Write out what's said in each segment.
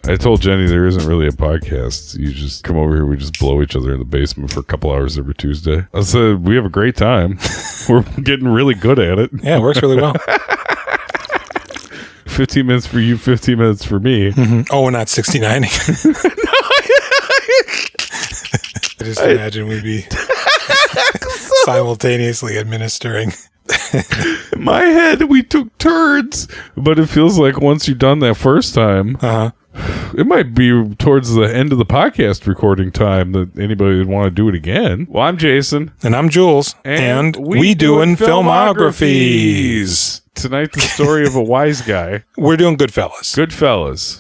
I told Jenny there isn't really a podcast. You just come over here, we just blow each other in the basement for a couple hours every Tuesday. I said, we have a great time. We're getting really good at it. Yeah, it works really well. 15 minutes for you, 15 minutes for me. Mm-hmm. Oh, we're not 69. I just imagine we'd be simultaneously administering. In my head, we took turns, but it feels like once you've done that first time, it might be towards the end of the podcast recording time that anybody would want to do it again. Well, I'm Jason. And I'm Jules. And we doing Filmographies. Tonight, the story of a wise guy. We're doing Goodfellas.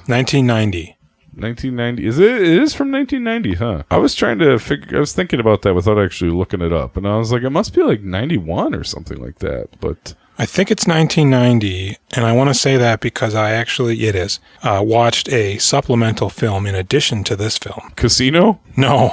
1990. 1990. It is from 1990, huh? I was trying to figure, I was thinking about that without actually looking it up. And I was like, it must be like 91 or something like that. But I think it's 1990. And I want to say that because it is, watched a supplemental film in addition to this film. Casino? No.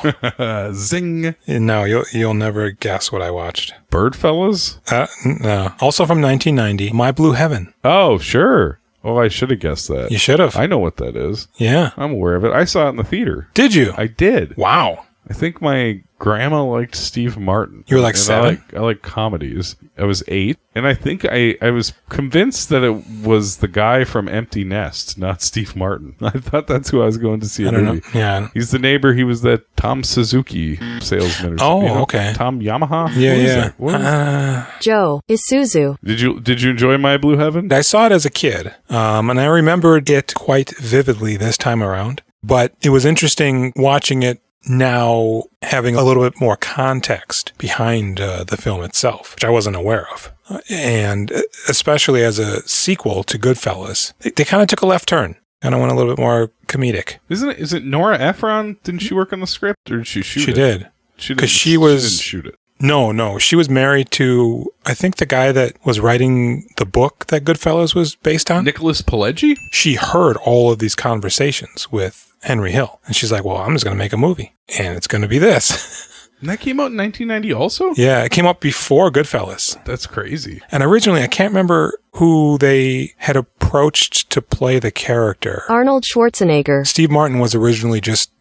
Zing. No, you'll never guess what I watched. Birdfellas? No. Also from 1990, My Blue Heaven. Oh, sure. Oh, I should have guessed that. You should have. I know what that is. Yeah. I'm aware of it. I saw it in the theater. Did you? I did. Wow. I think my grandma liked Steve Martin. You were like 7? I like comedies. I was 8. And I think I was convinced that it was the guy from Empty Nest, not Steve Martin. I thought that's who I was going to see a movie. Know. Yeah. He's the neighbor. He was that Tom Suzuki salesman. Or something. Okay. Tom Yamaha? Yeah. Joe Isuzu. Did you enjoy My Blue Heaven? I saw it as a kid, and I remembered it quite vividly this time around. But it was interesting watching it now, having a little bit more context behind the film itself, which I wasn't aware of. And especially as a sequel to Goodfellas, they kind of took a left turn. Kind of went a little bit more comedic. Is it Nora Ephron? Didn't she work on the script, or did she shoot it? She did. Because she didn't shoot it. No. She was married to, I think, the guy that was writing the book that Goodfellas was based on. Nicholas Pileggi? She heard all of these conversations with Henry Hill. And she's like, well, I'm just going to make a movie. And it's going to be this. And that came out in 1990 also? Yeah, it came out before Goodfellas. That's crazy. And originally, I can't remember who they had approached to play the character. Arnold Schwarzenegger. Steve Martin was originally just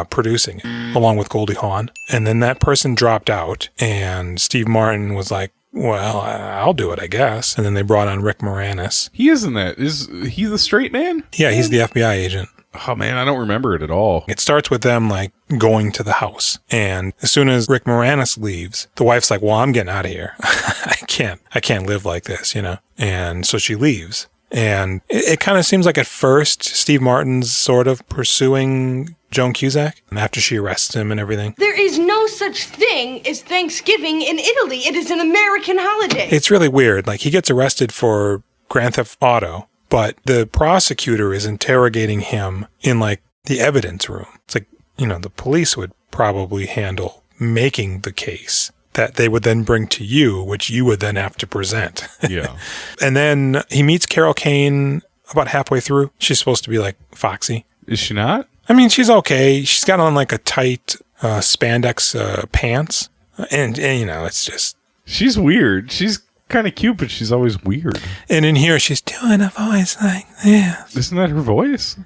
producing it, along with Goldie Hawn. And then that person dropped out, and Steve Martin was like, well, I'll do it, I guess. And then they brought on Rick Moranis. He is in that. Is he the straight man? Yeah, he's the FBI agent. Oh, man, I don't remember it at all. It starts with them, like, going to the house. And as soon as Rick Moranis leaves, the wife's like, well, I'm getting out of here. I can't live like this, you know? And so she leaves. And it kind of seems like at first, Steve Martin's sort of pursuing Joan Cusack after she arrests him and everything. There is no such thing as Thanksgiving in Italy. It is an American holiday. It's really weird. Like, he gets arrested for Grand Theft Auto, but the prosecutor is interrogating him in, like, the evidence room. It's like, you know, the police would probably handle making the case that they would then bring to you, which you would then have to present. Yeah. And then he meets Carol Kane about halfway through. She's supposed to be, like, foxy. Is she not? I mean, she's okay. She's got on, like, a tight spandex pants. And, you know, it's just... She's weird. She's kind of cute, but she's always weird. And in here, she's doing a voice like this. Isn't that her voice?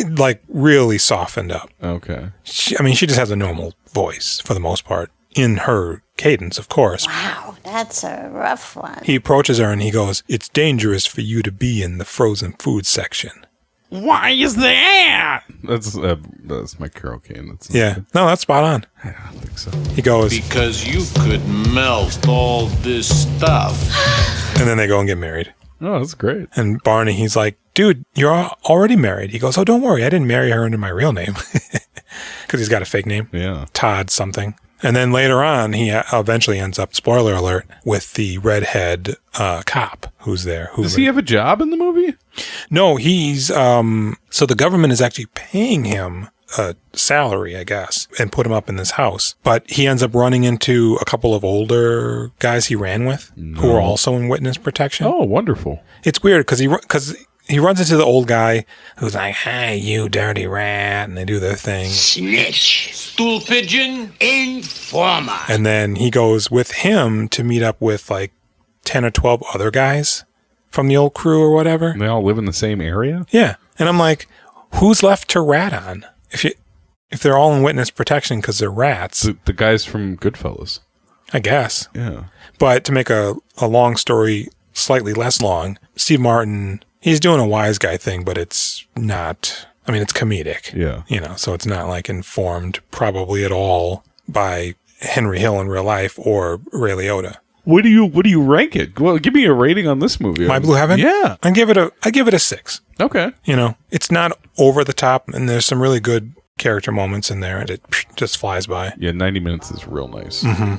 Like, really softened up. Okay. She just has a normal voice, for the most part. In her cadence, of course. Wow, that's a rough one. He approaches her and he goes, it's dangerous for you to be in the frozen food section. Why is that? That's my Carol Kane. Yeah. No, that's spot on. I don't think so. He goes, because you could melt all this stuff. And then they go and get married. Oh, that's great. And Barney, he's like, dude, you're already married. He goes, oh, don't worry. I didn't marry her under my real name. Because he's got a fake name. Yeah. Todd something. And then later on, he eventually ends up, spoiler alert, with the redhead cop who's there. Does he have a job in the movie? No, he's, so the government is actually paying him a salary, I guess, and put him up in this house. But he ends up running into a couple of older guys he ran with who are also in witness protection. Oh, wonderful. It's weird because he runs into the old guy who's like, hey, you dirty rat, and they do their thing. Snitch, stool pigeon, informer. And then he goes with him to meet up with like 10 or 12 other guys from the old crew or whatever. And they all live in the same area? Yeah. And I'm like, who's left to rat on? If they're all in witness protection because they're rats. The guys from Goodfellas. I guess. Yeah. But to make a long story slightly less long, Steve Martin, he's doing a wise guy thing, but it's not, I mean, it's comedic. Yeah. You know, so it's not like informed probably at all by Henry Hill in real life or Ray Liotta. What do you rank it? Well, give me a rating on this movie. My Blue Heaven? Yeah. I give it a 6. Okay. You know, it's not over the top, and there's some really good character moments in there, and it just flies by. Yeah, 90 minutes is real nice. Mm-hmm.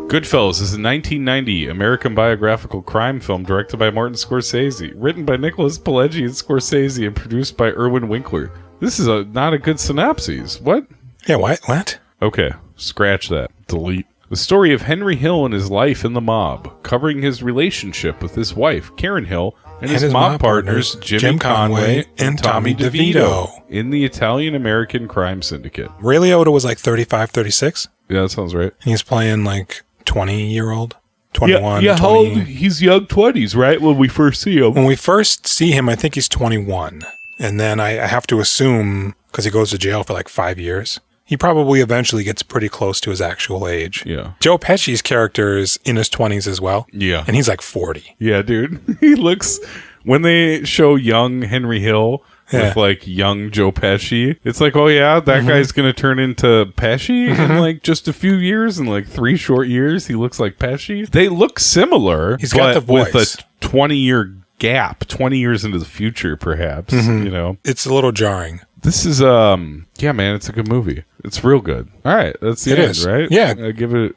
Goodfellas is a 1990 American biographical crime film directed by Martin Scorsese, written by Nicholas Pileggi and Scorsese, and produced by Irwin Winkler. This is not a good synopsis. What? Yeah, what? Okay, scratch that. Delete. The story of Henry Hill and his life in the mob, covering his relationship with his wife, Karen Hill, and his mob partners, Jim Conway and Tommy DeVito, in the Italian-American crime syndicate. Ray Liotta was like 35, 36. Yeah, that sounds right. And he's playing like 20-year-old, 21, yeah, 20. how old? He's young 20s, right? When we first see him. When we first see him, I think he's 21. And then I have to assume, because he goes to jail for like 5 years, he probably eventually gets pretty close to his actual age. Yeah. Joe Pesci's character is in his 20s as well. Yeah. And he's like 40. Yeah, dude. He looks, when they show young Henry Hill with like young Joe Pesci, it's like, oh yeah, that guy's going to turn into Pesci in like just a few years. In like 3 short years, he looks like Pesci. They look similar. He's got the voice. With a 20-year gap, 20 years into the future, perhaps, you know. It's a little jarring. This is, yeah, man, it's a good movie. It's real good. All right, that's the end, right? Yeah. I give it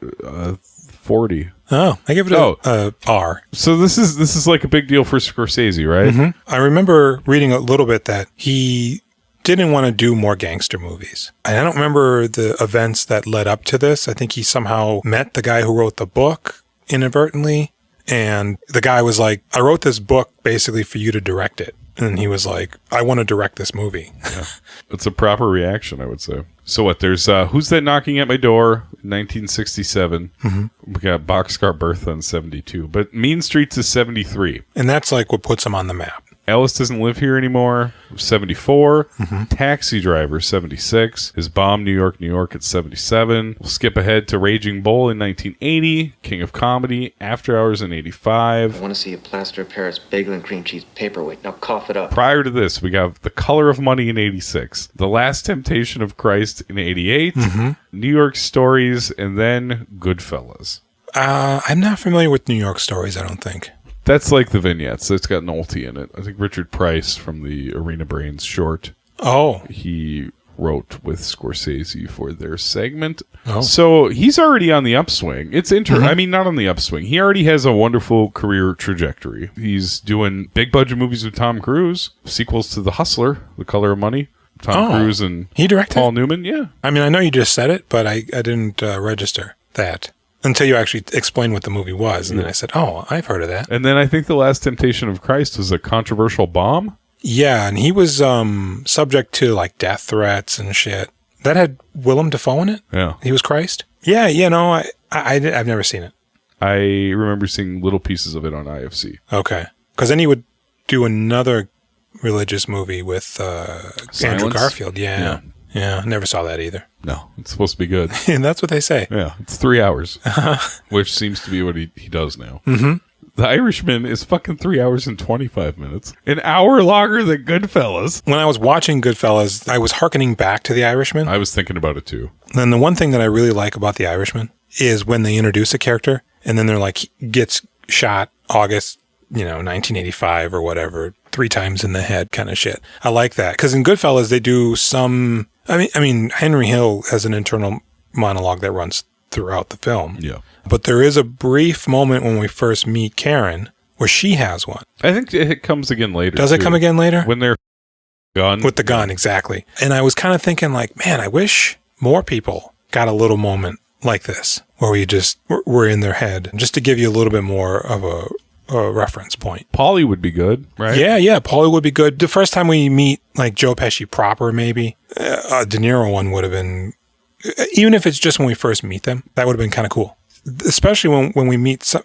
40. Oh, I give it a R. So this is like a big deal for Scorsese, right? Mm-hmm. I remember reading a little bit that he didn't want to do more gangster movies. And I don't remember the events that led up to this. I think he somehow met the guy who wrote the book inadvertently. And the guy was like, I wrote this book basically for you to direct it. And he was like, I want to direct this movie. Yeah. It's a proper reaction, I would say. So what? There's Who's That Knocking at My Door, 1967. Mm-hmm. We got Boxcar Bertha in 72. But Mean Streets is 73. And that's like what puts him on the map. Alice Doesn't Live Here Anymore, 74. Taxi Driver, 76. His Bomb, New York, New York at 77. We'll skip ahead to Raging Bull in 1980. King of Comedy, After Hours in 85. I want to see a plaster of Paris bagel and cream cheese paperweight. Now cough it up. Prior to this, we got The Color of Money in 86. The Last Temptation of Christ in 88. New York Stories, and then Goodfellas. I'm not familiar with New York Stories, I don't think. That's like the vignettes. It's got Nolte in it. I think Richard Price from the Arena Brains short. Oh. He wrote with Scorsese for their segment. Oh. So he's already on the upswing. It's I mean, not on the upswing. He already has a wonderful career trajectory. He's doing big budget movies with Tom Cruise, sequels to The Hustler, The Color of Money. Tom Cruise and he directed? Paul Newman. Yeah. I mean, I know you just said it, but I didn't register that. Until you actually explained what the movie was. And then I said, oh, I've heard of that. And then I think The Last Temptation of Christ was a controversial bomb. Yeah, and he was subject to like death threats and shit. That had Willem Dafoe in it? Yeah. He was Christ? Yeah, you know, I've never seen it. I remember seeing little pieces of it on IFC. Okay. Because then he would do another religious movie with Andrew Garfield. Yeah. Yeah, never saw that either. No, it's supposed to be good. And that's what they say. Yeah, it's 3 hours, which seems to be what he does now. Mm-hmm. The Irishman is fucking 3 hours and 25 minutes. An hour longer than Goodfellas. When I was watching Goodfellas, I was hearkening back to The Irishman. I was thinking about it too. And the one thing that I really like about The Irishman is when they introduce a character and then they're like, gets shot August, 1985 or whatever, 3 times in the head kind of shit. I like that. Because in Goodfellas, they do some... I mean, Henry Hill has an internal monologue that runs throughout the film. Yeah. But there is a brief moment when we first meet Karen where she has one. I think it comes again later. Does it come again later? When they're gun. With the gun, exactly. And I was kind of thinking like, man, I wish more people got a little moment like this where we just were in their head just to give you a little bit more of a reference point. Paulie would be good, right? Yeah, Paulie would be good. The first time we meet like Joe Pesci proper, maybe a De Niro one would have been, even if it's just when we first meet them, that would have been kind of cool. especially when we meet some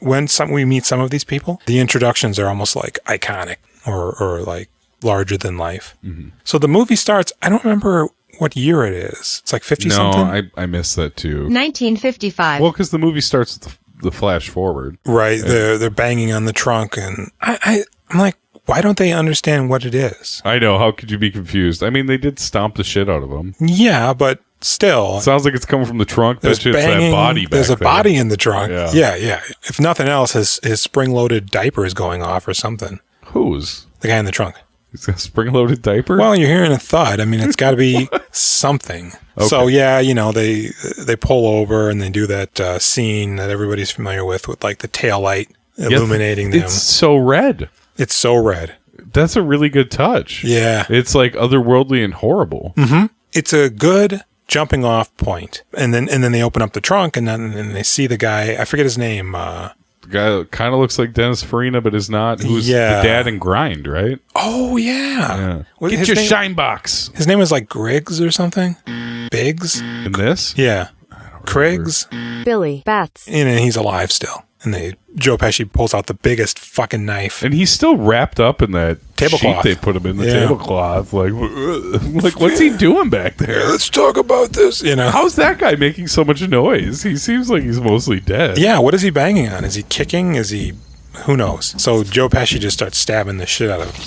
of these people, the introductions are almost like iconic or like larger than life. Mm-hmm. So the movie starts. I don't remember what year it is. It's like 50 something. No, I missed that too. 1955. Well, because the movie starts with the flash forward. Right. They're banging on the trunk, and I'm like, why don't they understand what it is? I know. How could you be confused? I mean, they did stomp the shit out of him. Yeah, but still. Sounds like it's coming from the trunk. There's banging, that body back there's a there. body in the trunk. Yeah. Yeah. If nothing else, his spring-loaded diaper is going off or something. Whose? The guy in the trunk. He's got a spring-loaded diaper? Well, you're hearing a thud. I mean, it's got to be something. Okay. So, yeah, they pull over and they do that scene that everybody's familiar with like the taillight illuminating them. It's so red. It's so red. That's a really good touch. Yeah. It's like otherworldly and horrible. Mm-hmm. It's a good jumping off point. And then they open up the trunk and then they see the guy. I forget his name. The guy kind of looks like Dennis Farina, but is not. Who's the dad in Grind, right? Oh, yeah. Get your shine box. His name is like Griggs or something? Biggs? In this? Yeah. Craigs? Billy Bats. And he's alive still. And Joe Pesci pulls out the biggest fucking knife. And he's still wrapped up in that tablecloth. Sheet they put him in, the tablecloth. Like what's he doing back there? Yeah, let's talk about this. How's that guy making so much noise? He seems like he's mostly dead. Yeah, what is he banging on? Is he kicking? Is he... Who knows? So Joe Pesci just starts stabbing the shit out of him.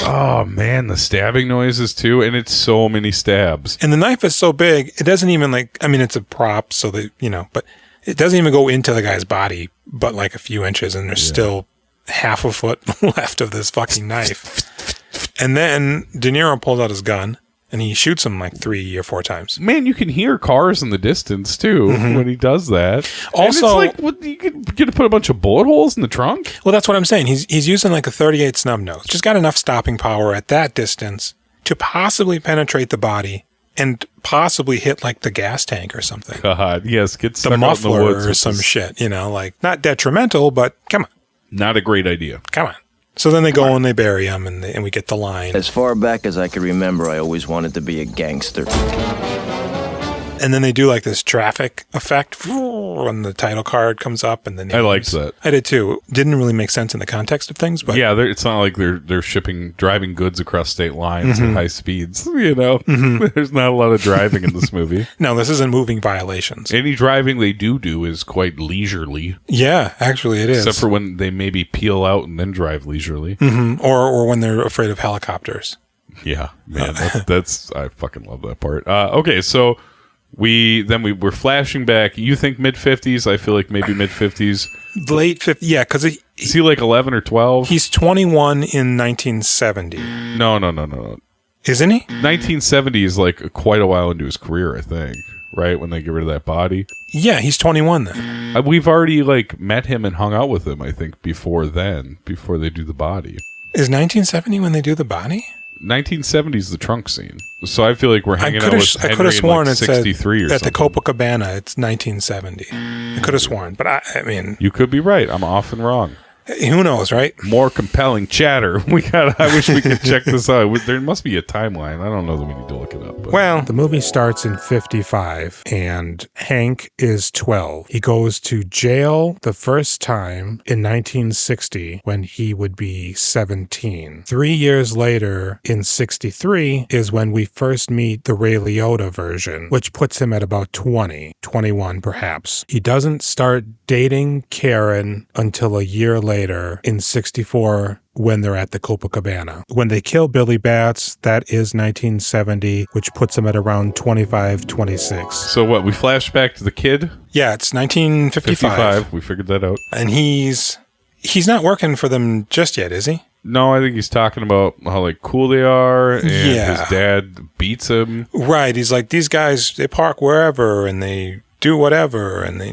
Oh, man, the stabbing noises, too. And it's so many stabs. And the knife is so big, it doesn't even it's a prop, so that, but it doesn't even go into the guy's body, but like a few inches, and there's still half a foot left of this fucking knife. And then De Niro pulls out his gun. And he shoots him like 3 or 4 times. Man, you can hear cars in the distance, too, when he does that. Also, and it's like, you get to put a bunch of bullet holes in the trunk? Well, that's what I'm saying. He's using like a 38 snub nose. Just got enough stopping power at that distance to possibly penetrate the body and possibly hit like the gas tank or something. God, yes. Get stuck the muffler out in the woods or some shit, like not detrimental, but come on. Not a great idea. Come on. So then they go and they bury him, and we get the line. As far back as I can remember, I always wanted to be a gangster. And then they do like this traffic effect when the title card comes up, and then I liked that. I did too. Didn't really make sense in the context of things, but yeah, it's not like they're driving goods across state lines at high speeds. There's not a lot of driving in this movie. No, this isn't moving violations. Any driving they do is quite leisurely. Yeah, actually, it is. Except for when they maybe peel out and then drive leisurely, or when they're afraid of helicopters. Yeah, man, that's I fucking love that part. Okay, so. We're flashing back. You think mid-50s? I feel like maybe mid-50s. Late 50s, yeah, because is he like 11 or 12? He's 21 in 1970. No. Isn't he? 1970 is like quite a while into his career, I think, right? When they get rid of that body. Yeah, he's 21 then. We've already like met him and hung out with him, I think, before they do the body. Is 1970 when they do the body? 1970 is the trunk scene. So I feel like we're hanging out with Henry I could have sworn in like 63 or something. At the Copacabana, it's 1970. I could have sworn, but I mean... You could be right. I'm often wrong. Who knows, right? More compelling chatter. I wish we could check this out. There must be a timeline. I don't know that we need to look it up. But. Well, the movie starts in 55, and Hank is 12. He goes to jail the first time in 1960 when he would be 17. 3 years later, in 63, is when we first meet the Ray Liotta version, which puts him at about 20, 21 perhaps. He doesn't start dating Karen until a year later in 64 when they're at the Copacabana. When they kill Billy Bats, that is 1970, which puts him at around 25, 26. So what, we flash back to the kid? Yeah, it's 1955. We figured that out. And he's not working for them just yet, is he? No, I think he's talking about how like cool they are and his dad beats him. Right, he's like, these guys, they park wherever and they do whatever, and they,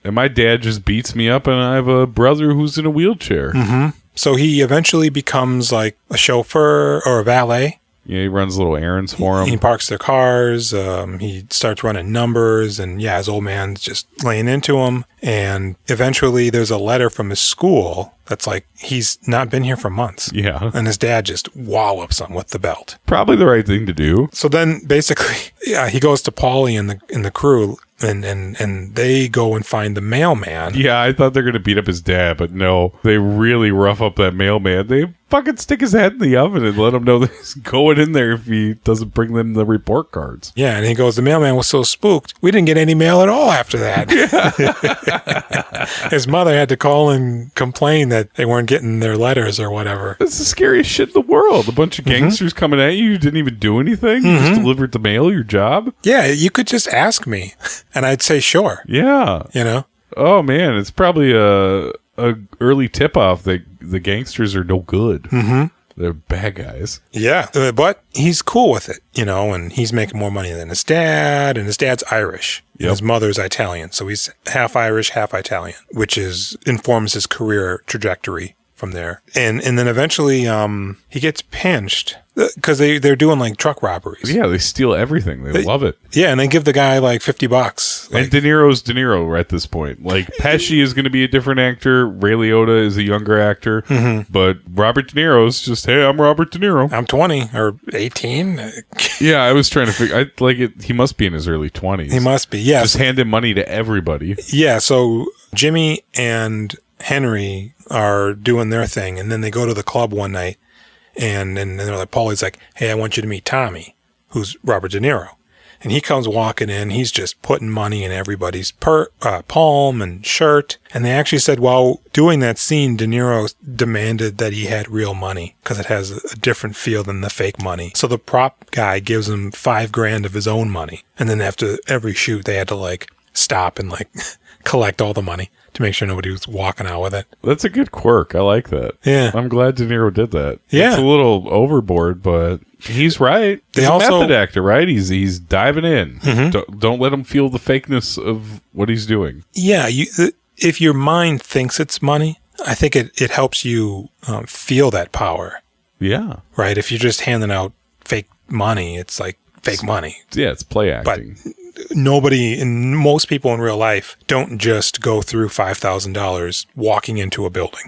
And my dad just beats me up, and I have a brother who's in a wheelchair. So he eventually becomes like a chauffeur or a valet. Yeah, he runs little errands for him. He parks their cars. He starts running numbers, and yeah, his old man's just laying into him. And eventually there's a letter from his school that's like, he's not been here for months. Yeah. And his dad just wallops him with the belt. Probably the right thing to do. So then basically, yeah, he goes to Paulie and the crew, and they go and find the mailman. Yeah, I thought they're going to beat up his dad, but no. They really rough up that mailman. They fucking stick his head in the oven and let him know that he's going in there if he doesn't bring them the report cards. Yeah, and he goes, the mailman was so spooked, we didn't get any mail at all after that. His mother had to call and complain that they weren't getting their letters or whatever. That's the scariest shit in the world. A bunch of gangsters coming at you. You didn't even do anything. You just delivered the mail, your job. Yeah, you could just ask me, and I'd say sure. Yeah. You know? Oh, man, it's probably a early tip-off that the gangsters are no good. Mm-hmm. They're bad guys. Yeah, but he's cool with it, you know, and he's making more money than his dad, and his dad's Irish. Yep. And his mother's Italian, so he's half Irish, half Italian, which informs his career trajectory from there. And then eventually he gets pinched because they're doing like truck robberies. Yeah, they steal everything. They love it. Yeah, and they give the guy like $50. And De Niro's De Niro at this point. Like, Pesci is going to be a different actor. Ray Liotta is a younger actor. Mm-hmm. But Robert De Niro's just, hey, I'm Robert De Niro. I'm 20 or 18. Yeah, I was trying to figure. He must be in his early 20s. He must be, yeah. Just handing money to everybody. Yeah, so Jimmy and Henry are doing their thing, and then they go to the club one night, and they're like, Paulie's like, hey, I want you to meet Tommy, who's Robert De Niro. And he comes walking in, he's just putting money in everybody's palm and shirt. And they actually said while doing that scene, De Niro demanded that he had real money because it has a different feel than the fake money. So the prop guy gives him $5,000 of his own money. And then after every shoot, they had to like stop and like collect all the money to make sure nobody was walking out with it. That's a good quirk. I like that. Yeah. I'm glad De Niro did that. Yeah. It's a little overboard, but he's right. He's a method actor, right? He's diving in. Mm-hmm. Don't let him feel the fakeness of what he's doing. Yeah. If your mind thinks it's money, I think it helps you feel that power. Yeah. Right? If you're just handing out fake money, it's like fake money. Yeah, it's play acting. But nobody, and most people in real life don't just go through $5,000 walking into a building,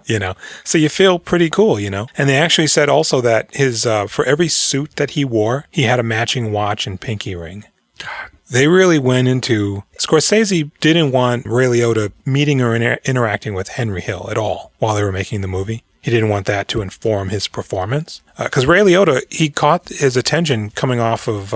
you know? So you feel pretty cool, you know? And they actually said also that his, for every suit that he wore, he had a matching watch and pinky ring. God. They really went into, Scorsese didn't want Ray Liotta meeting or interacting with Henry Hill at all while they were making the movie. He didn't want that to inform his performance. Because Ray Liotta, he caught his attention coming off of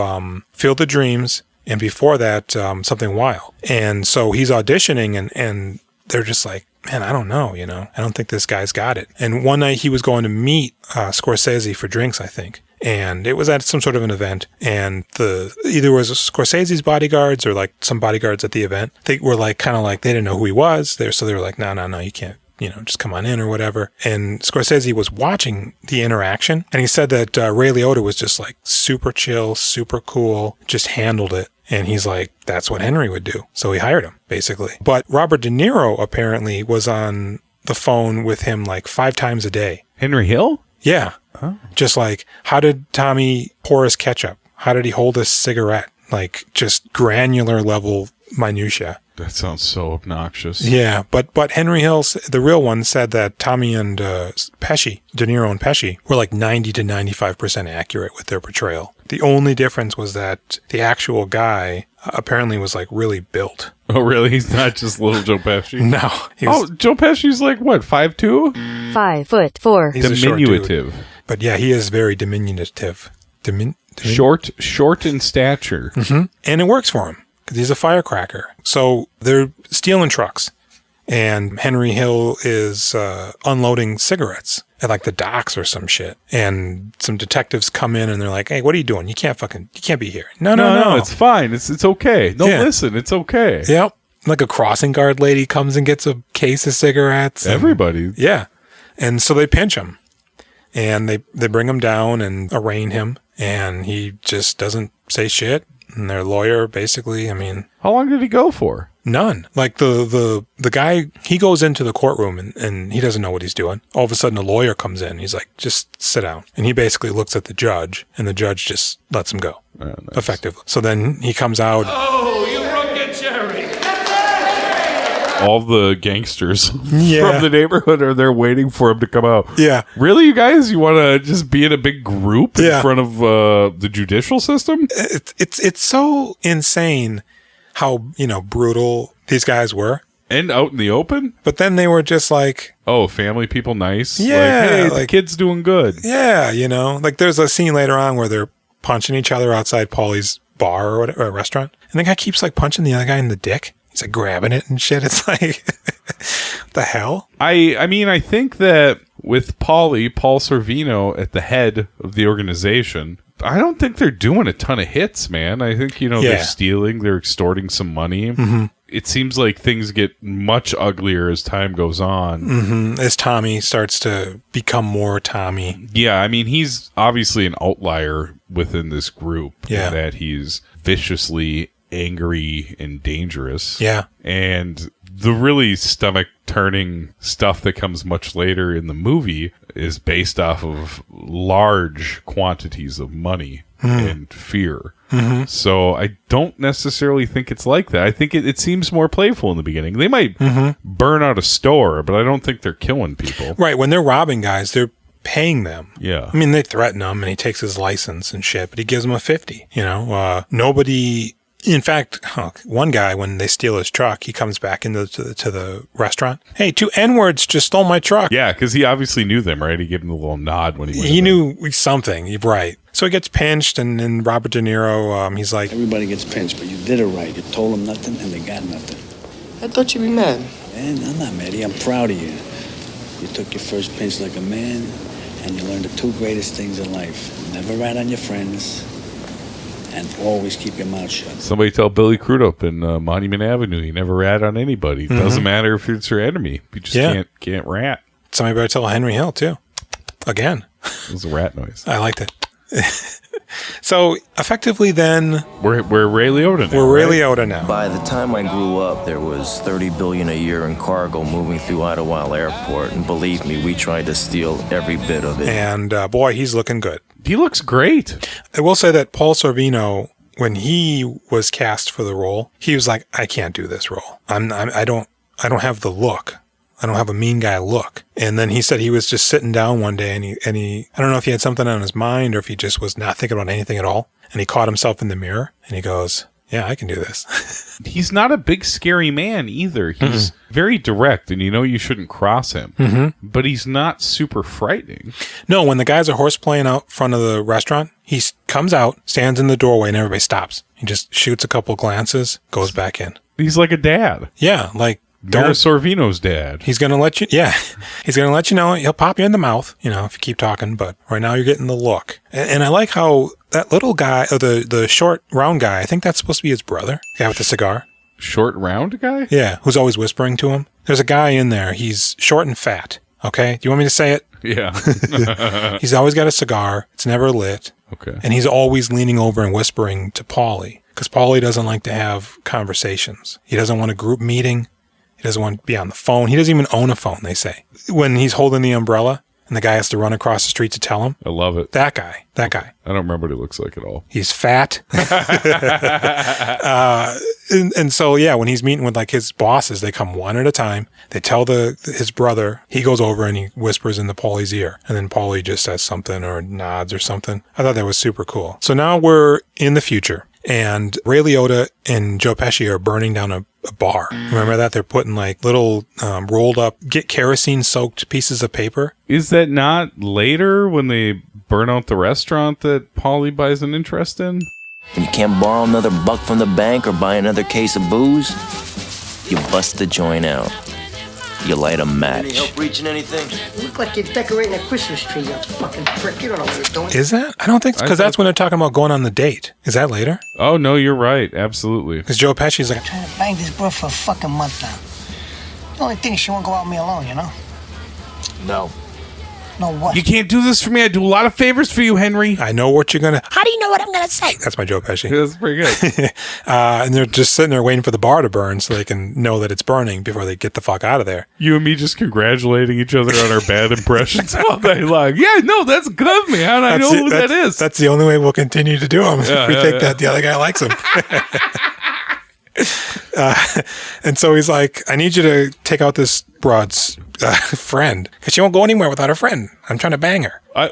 Field of Dreams, and before that, Something Wild. And so he's auditioning, and they're just like, man, I don't know, you know? I don't think this guy's got it. And one night he was going to meet Scorsese for drinks, I think. And it was at some sort of an event. And either was Scorsese's bodyguards or like some bodyguards at the event. They were like, kind of like, they didn't know who he was. So they were like, no, you can't. You know, just come on in or whatever. And Scorsese was watching the interaction. And he said that Ray Liotta was just like super chill, super cool, just handled it. And he's like, that's what Henry would do. So he hired him, basically. But Robert De Niro apparently was on the phone with him like 5 times a day. Henry Hill? Yeah. Oh. Just like, how did Tommy pour his ketchup? How did he hold his cigarette? Like, just granular level minutia. That sounds so obnoxious. Yeah, but Henry Hill, the real one, said that Tommy and Pesci, De Niro and Pesci, were like 90 to 95% accurate with their portrayal. The only difference was that the actual guy apparently was like really built. Oh, really? He's not just little Joe Pesci? No. Joe Pesci's like, what, 5'2"? 5'4". He's diminutive. But yeah, he is very diminutive. Short in stature. Mm-hmm. And it works for him. He's a firecracker. So they're stealing trucks. And Henry Hill is unloading cigarettes at like the docks or some shit. And some detectives come in and they're like, hey, what are you doing? You can't be here. No. It's fine. It's okay. Listen, it's okay. Yep. Like a crossing guard lady comes and gets a case of cigarettes. Everybody. Yeah. And so they pinch him. And they bring him down and arraign him. And he just doesn't say shit. and their lawyer, basically. I mean, how long did he go for? None. Like the guy, he goes into the courtroom and he doesn't know what he's doing. All of a sudden, a lawyer comes in. He's like, just sit down. And he basically looks at the judge, and the judge just lets him go, effectively. So then he comes out. Oh, you broke a cherry. All the gangsters from the neighborhood are there waiting for him to come out. Yeah. Really, you guys? You want to just be in a big group in front of the judicial system? It's so insane how, brutal these guys were. And out in the open? But then they were just like... Oh, family people nice? Yeah. Like, hey, the kid's doing good. Yeah, Like, there's a scene later on where they're punching each other outside Paulie's bar or whatever, or restaurant. And the guy keeps, like, punching the other guy in the dick. He's, like, grabbing it and shit. It's like... what the hell? I mean, I think that with Paul Sorvino at the head of the organization... I don't think they're doing a ton of hits, man. I think, they're stealing, they're extorting some money. Mm-hmm. It seems like things get much uglier as time goes on. Mm-hmm. As Tommy starts to become more Tommy. Yeah, I mean, he's obviously an outlier within this group. Yeah. In that he's viciously angry and dangerous. Yeah. And the really stomach-turning stuff that comes much later in the movie is based off of large quantities of money and fear. Mm-hmm. So I don't necessarily think it's like that. I think it seems more playful in the beginning. They might burn out a store, but I don't think they're killing people. Right. When they're robbing guys, they're paying them. Yeah. I mean, they threaten him and he takes his license and shit, but he gives them a 50. Nobody... In fact, one guy, when they steal his truck, he comes back into the restaurant. Hey, 2 N-words just stole my truck. Yeah, because he obviously knew them, right? He gave them a little nod when he went He knew something, right. So he gets pinched, and Robert De Niro, he's like... Everybody gets pinched, but you did it right. You told them nothing, and they got nothing. I thought you'd be mad. Man, I'm not mad. I'm proud of you. You took your first pinch like a man, and you learned the 2 greatest things in life. Never rat on your friends, and always keep your mouth shut. Somebody tell Billy Crudup in Monument Avenue, you never rat on anybody. It doesn't matter if it's your enemy. You just can't rat. Somebody better tell Henry Hill, too. Again. It was a rat noise. I liked it. So, effectively then... We're Ray Liotta now. We're Ray Liotta now. By the time I grew up, there was $30 billion a year in cargo moving through Idlewild Airport. And believe me, we tried to steal every bit of it. And, boy, he's looking good. He looks great. I will say that Paul Sorvino, when he was cast for the role, he was like, I can't do this role. I don't have the look. I don't have a mean guy look. And then he said he was just sitting down one day and he I don't know if he had something on his mind or if he just was not thinking about anything at all. And he caught himself in the mirror and he goes, yeah, I can do this. He's not a big, scary man either. He's very direct and you shouldn't cross him. But he's not super frightening. No, when the guys are horseplaying out front of the restaurant, he comes out, stands in the doorway and everybody stops. He just shoots a couple glances, goes back in. He's like a dad. Yeah, like... Mira Sorvino's dad. He's going to let you, he's going to let you know, he'll pop you in the mouth, if you keep talking, but right now you're getting the look. And I like how that little guy, the short, round guy, I think that's supposed to be his brother, the guy with the cigar. Short, round guy? Yeah, who's always whispering to him. There's a guy in there, he's short and fat, okay? Do you want me to say it? Yeah. He's always got a cigar, it's never lit. Okay. And he's always leaning over and whispering to Paulie, because Paulie doesn't like to have conversations. He doesn't want a group meeting. He doesn't want to be on the phone. He doesn't even own a phone, they say. When he's holding the umbrella and the guy has to run across the street to tell him. I love it. That guy. I don't remember what he looks like at all. He's fat. And so, when he's meeting with like his bosses, they come one at a time. They tell his brother. He goes over and he whispers into Paulie's ear. And then Paulie just says something or nods or something. I thought that was super cool. So now we're in the future. And Ray Liotta and Joe Pesci are burning down a bar. Remember that? They're putting like little rolled up, kerosene-soaked pieces of paper. Is that not later when they burn out the restaurant that Paulie buys an interest in? And you can't borrow another buck from the bank or buy another case of booze? You bust the joint out. You light a match. Any help reaching anything? You look like you're decorating a Christmas tree, you fucking prick. You don't know what you're doing. Is that? I don't think so, because that's when they're talking about going on the date. Is that later? Oh, no, you're right. Absolutely. Because Joe Pesci's like... I'm trying to bang this girl for a fucking month now. The only thing is she won't go out with me alone, No. No what? You can't do this for me. I do a lot of favors for you, Henry. I know what you're gonna. How do you know what I'm going to say? That's my Joe Pesci. That's pretty good. And they're just sitting there waiting for the bar to burn so they can know that it's burning before they get the fuck out of there. You and me just congratulating each other on our bad impressions all day long. Yeah, no, that's good, man. I know who that is. That's the only way we'll continue to do them. If we think that the other guy likes him. And so he's like, I need you to take out this broad's friend because she won't go anywhere without her friend. I'm trying to bang her. I'm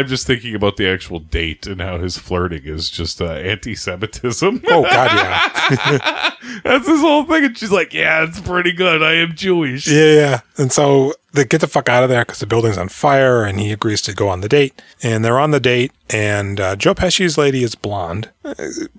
just thinking about the actual date and how his flirting is just anti-Semitism. Oh, God, yeah. That's his whole thing. And she's like, yeah, it's pretty good. I am Jewish. Yeah. And so they get the fuck out of there because the building's on fire, and he agrees to go on the date. And they're on the date, and Joe Pesci's lady is blonde,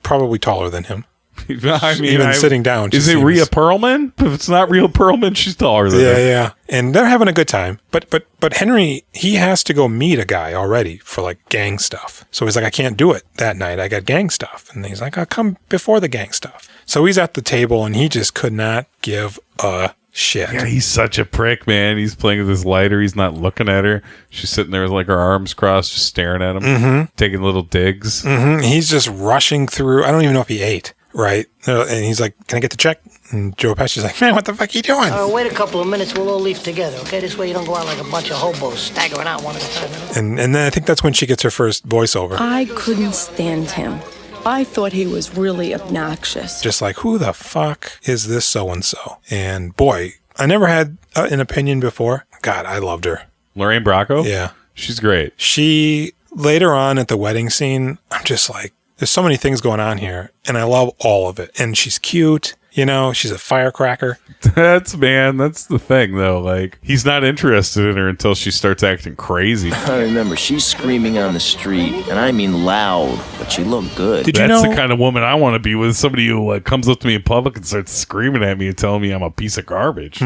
probably taller than him. I mean, even sitting down. Is it Rhea Perlman? If it's not Rhea Perlman, she's taller than her. Yeah. And they're having a good time. But Henry, he has to go meet a guy already for like gang stuff. So he's like, I can't do it that night. I got gang stuff. And he's like, I'll come before the gang stuff. So he's at the table, and he just could not give a shit. Yeah, he's such a prick, man. He's playing with his lighter. He's not looking at her. She's sitting there with like her arms crossed, just staring at him, taking little digs. He's just rushing through. I don't even know if he ate. Right. And he's like, can I get the check? And Joe Pesci's like, man, what the fuck are you doing? Wait a couple of minutes. We'll all leave together, okay? This way you don't go out like a bunch of hobos staggering out one at a time. And then I think that's when she gets her first voiceover. I couldn't stand him. I thought he was really obnoxious. Just like, who the fuck is this so-and-so? And boy, I never had an opinion before. God, I loved her. Lorraine Bracco? Yeah. She's great. She, later on at the wedding scene, I'm just like, there's so many things going on here, and I love all of it. And she's cute, you know, she's a firecracker. That's the thing, though. Like, he's not interested in her until she starts acting crazy. I remember, she's screaming on the street, and I mean loud, but she looked good. That's the kind of woman I want to be with, somebody who comes up to me in public and starts screaming at me and telling me I'm a piece of garbage.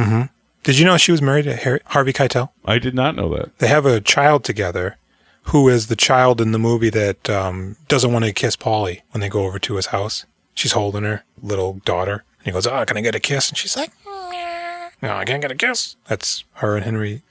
Did you know she was married to Harvey Keitel? I did not know that. They have a child together. Who is the child in the movie that doesn't want to kiss Paulie when they go over to his house? She's holding her little daughter. And he goes, oh, can I get a kiss? And she's like, no, I can't get a kiss. That's her and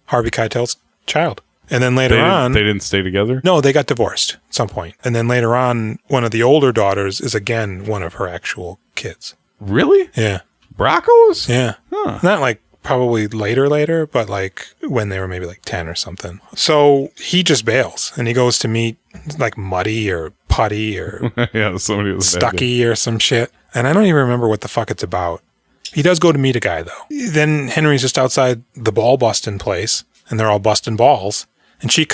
Harvey Keitel's child. And then later on... They didn't stay together? No, they got divorced at some point. And then later on, one of the older daughters is again one of her actual kids. Really? Yeah. Bracco's? Yeah. Huh. Not like probably later, but like when they were maybe like 10 or something. So he just bails and he goes to meet like Muddy or Putty or somebody was Stucky or some shit. And I don't even remember what the fuck it's about. He does go to meet a guy though. Then Henry's just outside the ball busting place and they're all busting balls. And she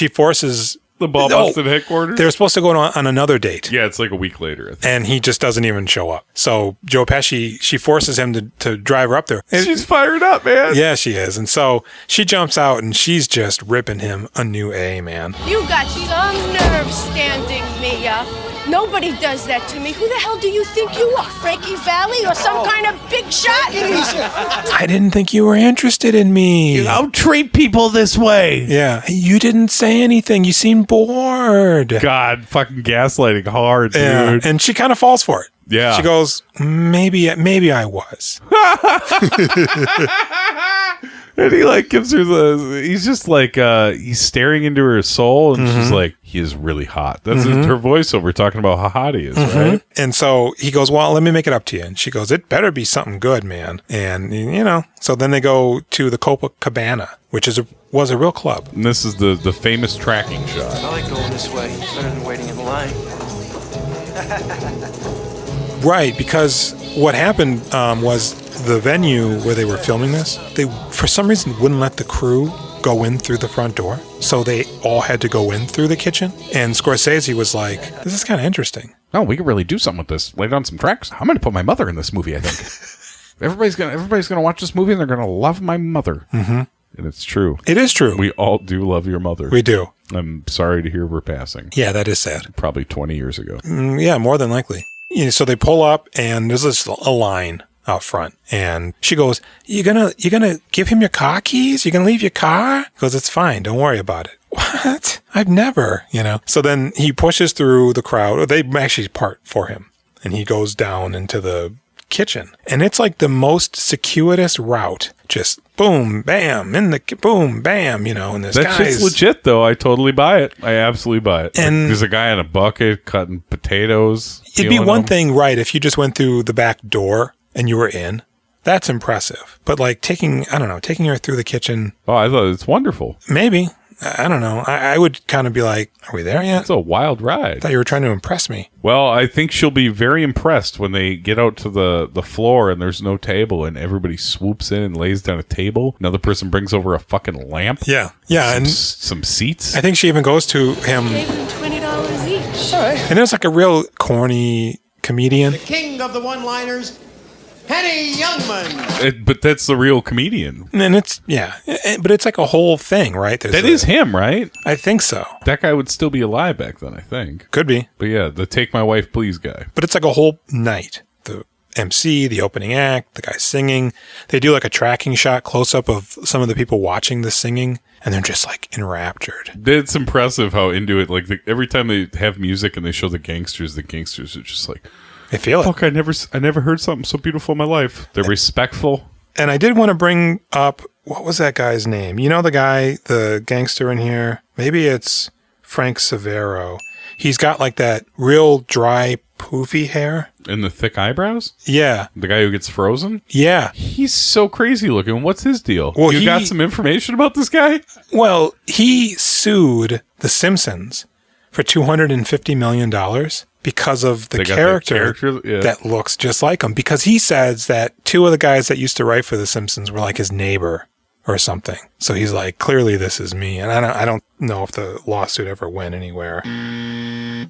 forces the ball busting headquarters. They were supposed to go on another date. Yeah, it's like a week later, I think. And he just doesn't even show up. So Joe Pesci, she forces him to drive her up there. She's fired up, man. Yeah, she is. And so she jumps out and she's just ripping him a new A, man. You got some nerve standing me up. Nobody does that to me. Who the hell do you think you are? Frankie Valli or some kind of big shot? I didn't think you were interested in me. You don't treat people this way. Yeah. You didn't say anything. You seemed bored. God, fucking gaslighting hard, dude. Yeah. And she kind of falls for it. Yeah. She goes, maybe I was. And he like gives her he's just like, he's staring into her soul and she's like, he is really hot. That's her voiceover talking about how hot he is, right? And so he goes, well, let me make it up to you. And she goes, it better be something good, man. And, you know, so then they go to the Copacabana, which was a real club. And this is the famous tracking shot. I like going this way. Better than waiting in line. Right, because what happened was the venue where they were filming this, they for some reason wouldn't let the crew go in through the front door. So they all had to go in through the kitchen. And Scorsese was like, this is kind of interesting. Oh, we could really do something with this. Lay down some tracks. I'm going to put my mother in this movie, I think. Everybody's gonna watch this movie and they're going to love my mother. And it's true. It is true. We all do love your mother. We do. I'm sorry to hear we're passing. Yeah, that is sad. Probably 20 years ago. Yeah, more than likely. You know, so they pull up and there's a line out front. And she goes, you gonna give him your car keys? You gonna leave your car? He goes, it's fine. Don't worry about it. What? I've never, you know. So then he pushes through the crowd. Or they actually part for him. And he goes down into the kitchen. And it's like the most circuitous route. Just boom, bam, boom, bam, and this That's guy's just legit, though. I totally buy it. I absolutely buy it. And there's a guy in a bucket cutting potatoes. It'd be one thing, right, if you just went through the back door and you were in. That's impressive. But like taking her through the kitchen. Oh, I thought it's wonderful. Maybe. I don't know. I would kind of be like, are we there yet? It's a wild ride. I thought you were trying to impress me. Well, I think she'll be very impressed when they get out to the floor and there's no table and everybody swoops in and lays down a table. Another person brings over a fucking lamp. Yeah. Yeah. And some seats. I think she even goes to him. Gave them $20 each. Sorry. And there's like a real corny comedian. The king of the one-liners, Henny Youngman. But that's the real comedian. And it's, but it's like a whole thing, right? That is him, right? I think so. That guy would still be alive back then, I think. Could be. But yeah, the Take My Wife Please guy. But it's like a whole night. The MC, the opening act, the guy singing. They do like a tracking shot close-up of some of the people watching the singing, and they're just like enraptured. It's impressive how into it, like every time they have music and they show the gangsters are just like, I feel it. Fuck, I never heard something so beautiful in my life. They're respectful. And I did want to bring up, what was that guy's name? You know the guy, the gangster in here? Maybe it's Frank Severo. He's got like that real dry, poofy hair. And the thick eyebrows? Yeah. The guy who gets frozen? Yeah. He's so crazy looking. What's his deal? Well, you got some information about this guy? Well, he sued The Simpsons for $250 million because of the character that looks just like him. Because he says that two of the guys that used to write for The Simpsons were like his neighbor or something. So he's like, clearly this is me. And I don't know if the lawsuit ever went anywhere.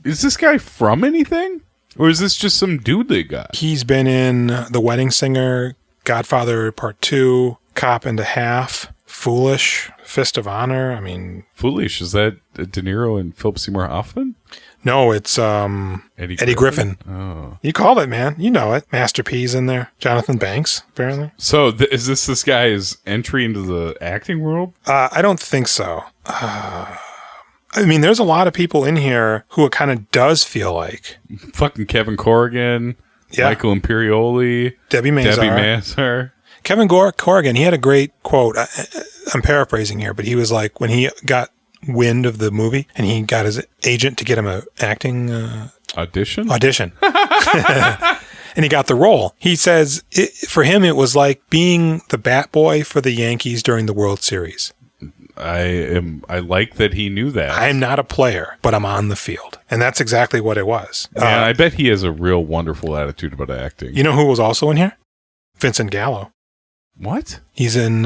Is this guy from anything? Or is this just some dude they got? He's been in The Wedding Singer, Godfather Part 2, Cop and a Half, Foolish, Fist of Honor. I mean... Foolish, is that De Niro and Philip Seymour Hoffman? No, it's Eddie Griffin. Oh. You called it, man. You know it. Master P's in there. Jonathan Banks, apparently. So is this guy's entry into the acting world? I don't think so. I mean, there's a lot of people in here who it kind of does feel like. Fucking Kevin Corrigan, Michael Imperioli, Debbie Mazar. Kevin Corrigan, he had a great quote. I'm paraphrasing here, but he was like, when he got wind of the movie and he got his agent to get him an acting audition. And he got the role. He says for him, it was like being the bat boy for the Yankees during the World Series. I like that he knew that. I am not a player, but I'm on the field. And that's exactly what it was. Yeah, I bet he has a real wonderful attitude about acting. You know who was also in here? Vincent Gallo. What? He's in,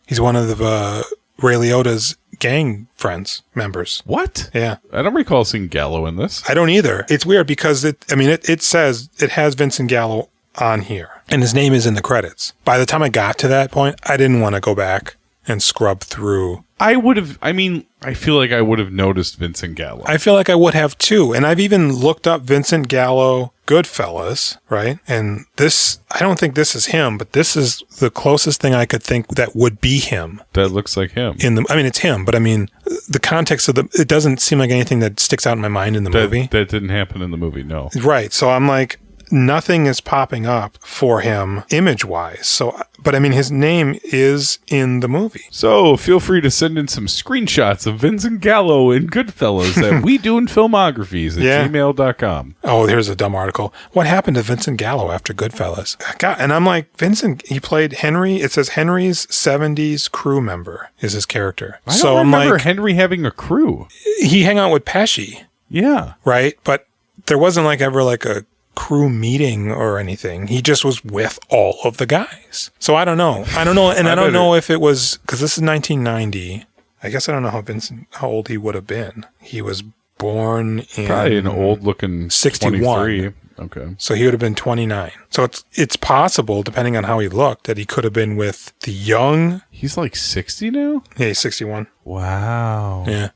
he's one of the Ray Liotta's gang friends, members. What? Yeah. I don't recall seeing Gallo in this. I don't either. It's weird because it says it has Vincent Gallo on here and his name is in the credits. By the time I got to that point, I didn't want to go back and scrub through. I feel like I would have noticed Vincent Gallo. I feel like I would have too. And I've even looked up Vincent Gallo Goodfellas, right? And this, I don't think this is him, but this is the closest thing I could think that would be him. That looks like him. It's him, but I mean, the context of it doesn't seem like anything that sticks out in my mind in the movie. That didn't happen in the movie, no. Right. So I'm like, nothing is popping up for him image-wise. So, but I mean, his name is in the movie. So feel free to send in some screenshots of Vincent Gallo in Goodfellas at WeDoingFilmographies at gmail.com. Oh, here's a dumb article. What happened to Vincent Gallo after Goodfellas? God, and I'm like, Vincent, he played Henry. It says Henry's 70s crew member is his character. I don't remember Henry having a crew. He hung out with Pesci. Yeah. Right? But there wasn't like ever like a crew meeting or anything. He just was with all of the guys. So I don't know. And I don't know if it was, because this is 1990. I guess I don't know how old he would have been. He was born in probably an old looking 61. 23. Okay. So he would have been 29. So it's possible, depending on how he looked, that he could have been with the young. He's like 60 now? Yeah, he's 61. Wow. Yeah.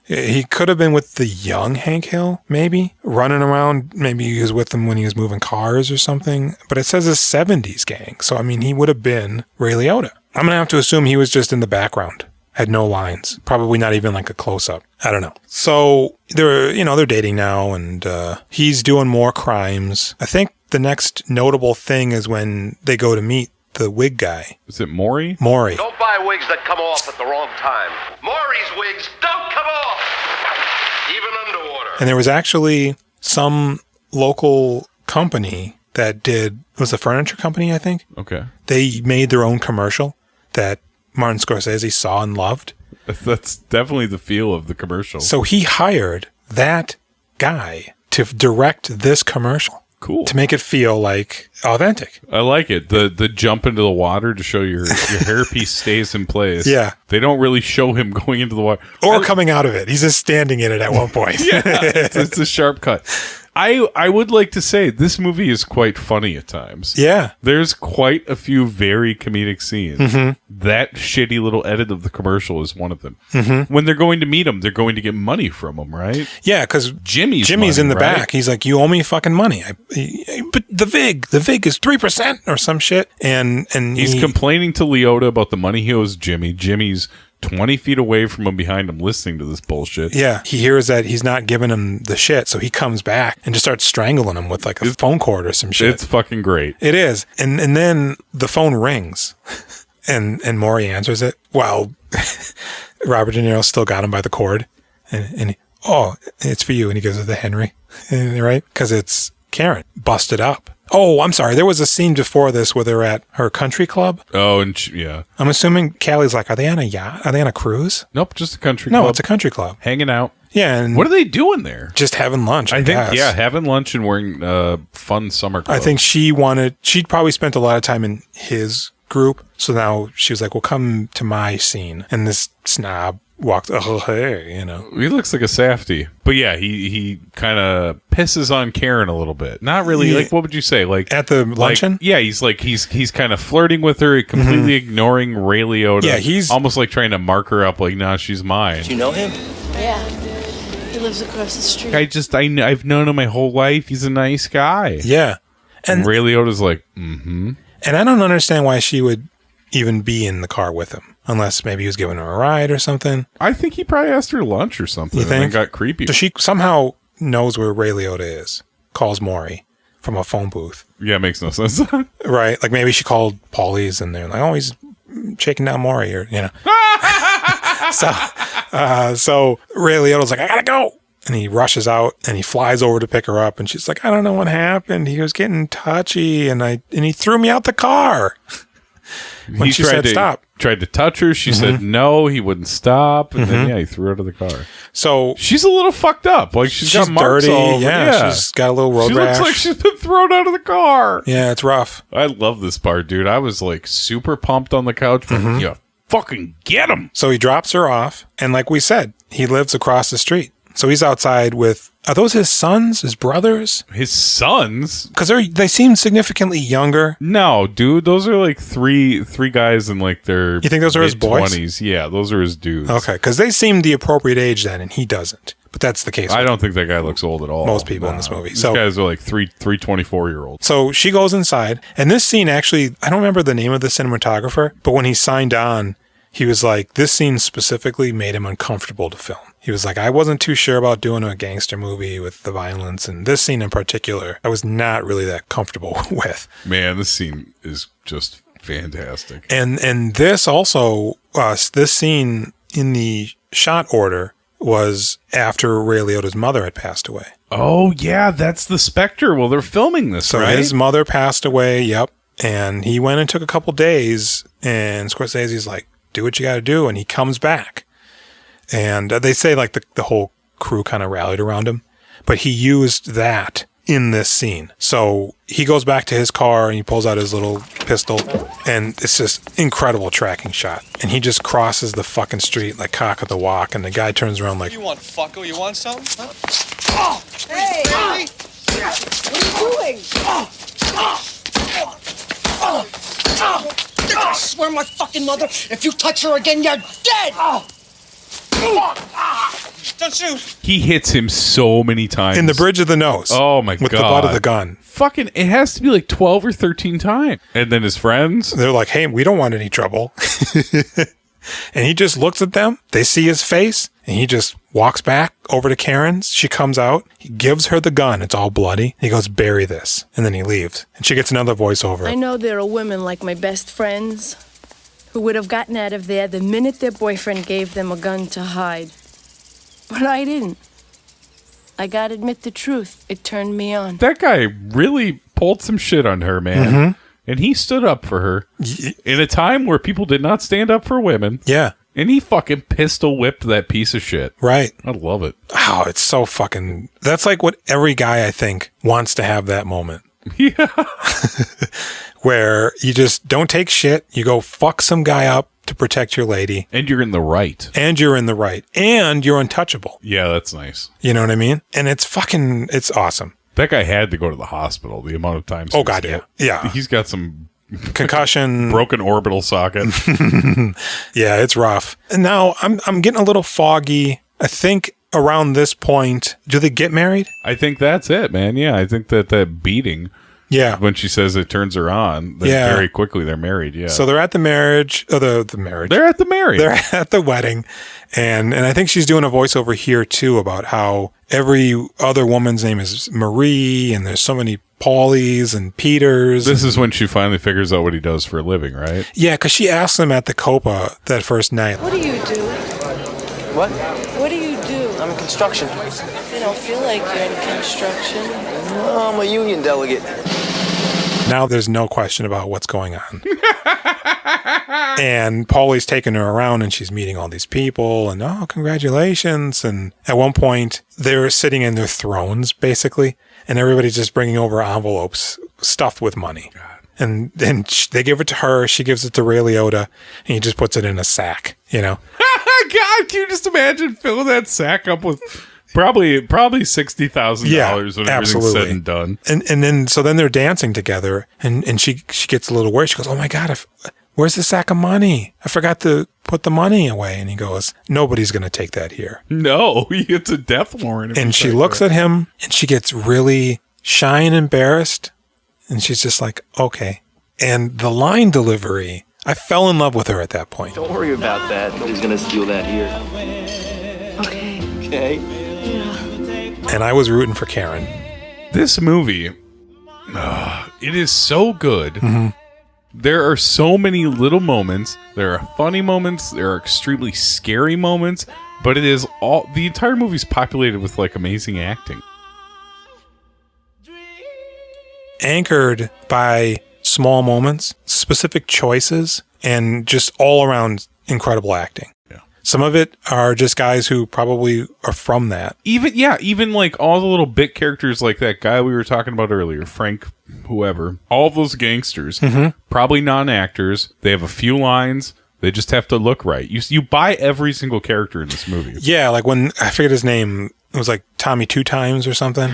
He could have been with the young Hank Hill, maybe, running around. Maybe he was with him when he was moving cars or something. But it says a 70s gang. So, I mean, he would have been Ray Liotta. I'm going to have to assume he was just in the background. Had no lines. Probably not even like a close-up. I don't know. So, they're dating now, and he's doing more crimes. I think the next notable thing is when they go to meet the wig guy. Is it Maury? Maury. Don't buy wigs that come off at the wrong time. Maury's wigs don't come off, even underwater. And there was actually some local company that it was a furniture company, I think. Okay. They made their own commercial that Martin Scorsese saw and loved. That's definitely the feel of the commercial. So he hired that guy to direct this commercial. Cool. To make it feel like authentic. I like it. The jump into the water to show your hairpiece stays in place. Yeah. They don't really show him going into the water. Or coming out of it. He's just standing in it at one point. Yeah. It's a sharp cut. I would like to say this movie is quite funny at times. Yeah. There's quite a few very comedic scenes. That shitty little edit of the commercial is one of them. When they're going to meet him, they're going to get money from him, right? Yeah, because Jimmy's money, in the right? back. He's like, you owe me fucking money. But the VIG is 3% or some shit. And he's complaining to Liotta about the money he owes Jimmy. Jimmy's 20 feet away from him behind him listening to this bullshit. Yeah, he hears that he's not giving him the shit, so he comes back and just starts strangling him with like a phone cord or some shit. It's fucking great. It is. And then the phone rings and Maury answers it while Robert De Niro still got him by the cord. And he, oh, it's for you. And he gives it to Henry, right? Because it's Karen busted up. Oh, I'm sorry. There was a scene before this where they're at her country club. Oh, and yeah. I'm assuming Callie's like, are they on a yacht? Are they on a cruise? Nope, just a country club. No, it's a country club. Hanging out. Yeah. And what are they doing there? Just having lunch, I think, guess. having lunch and wearing fun summer clothes. I think she'd probably spent a lot of time in his group. So now she was like, well, come to my scene. And this snob walks, oh, hey, you know. He looks like a safety. But yeah, he kind of pisses on Karen a little bit. Not really, like, what would you say? Like at the luncheon? Yeah, he's kind of flirting with her, completely ignoring Ray Liotta. Yeah, he's almost like trying to mark her up like, nah, she's mine. Do you know him? Yeah. He lives across the street. I've known him my whole life. He's a nice guy. Yeah. And Ray Liotta's like, mm-hmm. And I don't understand why she would even be in the car with him. Unless maybe he was giving her a ride or something. I think he probably asked her lunch or something. You think? And got creepy. So she somehow knows where Ray Liotta is. Calls Maury from a phone booth. Yeah, it makes no sense. Right. Like maybe she called Paulie's and they're like, oh, he's shaking down Maury or, you know. So Ray Liotta's like, I gotta go. And he rushes out and he flies over to pick her up. And she's like, I don't know what happened. He was getting touchy and he threw me out the car. When she said stop. Tried to touch her. She said no, he wouldn't stop. And then, he threw her out of the car. So she's a little fucked up. Like she's got marks dirty. all over. Yeah, she's got a little road she rash. Looks like she's been thrown out of the car. Yeah, it's rough. I love this part, dude. I was like super pumped on the couch. Yeah, fucking get him. So he drops her off. And like we said, he lives across the street. So he's outside with, are those his sons, his brothers? His sons? Because they seem significantly younger. No, dude, those are like three guys in like their You think those are his boys? 20s. Yeah, those are his dudes. Okay, because they seem the appropriate age then, and he doesn't. But that's the case. I don't think that guy looks old at all. Most people in this movie. These guys are like three 24-year-olds. So she goes inside, and this scene actually, I don't remember the name of the cinematographer, but when he signed on, he was like, this scene specifically made him uncomfortable to film. He was like, I wasn't too sure about doing a gangster movie with the violence, and this scene in particular, I was not really that comfortable with. Man, this scene is just fantastic. And this also, this scene in the shot order was after Ray Liotta's mother had passed away. Oh, yeah, that's the Spectre. Well, they're filming this, so right? His mother passed away, yep. And he went and took a couple days, and Scorsese's like, do what you got to do, and he comes back. And they say like the whole crew kind of rallied around him, but he used that in this scene. So he goes back to his car and he pulls out his little pistol, and it's just incredible tracking shot. And he just crosses the fucking street like cock of the walk, and the guy turns around like, You want fucko? You want something? Huh? Oh, hey! What are you doing? I swear my fucking mother, if you touch her again, you're dead! Don't shoot! He hits him so many times. in the bridge of the nose. Oh my god. With the butt of the gun. Fucking, it has to be like 12 or 13 times. And then his friends. They're like, hey, we don't want any trouble. And he just looks at them. They see his face, and he just walks back over to Karen's. She comes out. He gives her the gun. It's all bloody. He goes, bury this. And then he leaves. And she gets another voiceover. I know there are women like my best friends who would have gotten out of there the minute their boyfriend gave them a gun to hide. But I didn't. I gotta admit the truth. It turned me on. That guy really pulled some shit on her, man. Mm-hmm. And he stood up for her in a time where people did not stand up for women. Yeah. And he fucking pistol whipped that piece of shit. Right. I love it. Oh, it's so fucking... That's like what every guy, I think, wants to have that moment. Yeah. Where you just don't take shit. You go fuck some guy up to protect your lady. And you're in the right. And you're in the right. And you're untouchable. Yeah, that's nice. You know what I mean? And it's awesome. That guy had to go to the hospital the amount of times. Oh, God, yeah. Yeah. He's got some... concussion. Broken orbital socket. Yeah, it's rough. And now I'm getting a little foggy. I think around this point, do they get married? I think that's it, man. Yeah, I think that beating... Yeah. When she says it turns her on, very quickly they're married. Yeah. So they're at the marriage. The marriage. They're at the marriage. They're at the wedding. And I think she's doing a voiceover here too about how every other woman's name is Marie and there's so many Paulies and Peters. This is when she finally figures out what he does for a living, right? Yeah, because she asks him at the Copa that first night. What do you do? What? What do you do? I'm in construction. You don't feel like you're in construction. No, I'm a union delegate. Now there's no question about what's going on. And Paulie's taking her around and she's meeting all these people and, oh, congratulations. And at one point, they're sitting in their thrones, basically, and everybody's just bringing over envelopes stuffed with money. God. And then they give it to her. She gives it to Ray Liotta, and he just puts it in a sack, you know? God, can you just imagine filling that sack up with... Probably $60,000 when everything's said and done. And then they're dancing together, and she gets a little worried. She goes, "Oh my God, where's the sack of money? I forgot to put the money away." And he goes, "Nobody's going to take that here." No, he gets a death warrant. And she looks at him, and she gets really shy and embarrassed, and she's just like, "Okay." And the line delivery, I fell in love with her at that point. Don't worry about that. Nobody's going to steal that here. Okay. Okay. And I was rooting for Karen. This movie, it is so good. Mm-hmm. There are so many little moments. There are funny moments. There are extremely scary moments. But it is the entire movie is populated with like amazing acting. Anchored by small moments, specific choices, and just all around incredible acting. Some of it are just guys who probably are from that. Even like all the little bit characters like that guy we were talking about earlier, Frank, whoever. All of those gangsters, probably non-actors. They have a few lines. They just have to look right. You buy every single character in this movie. Yeah, like when, I forget his name, it was like Tommy Two Times or something.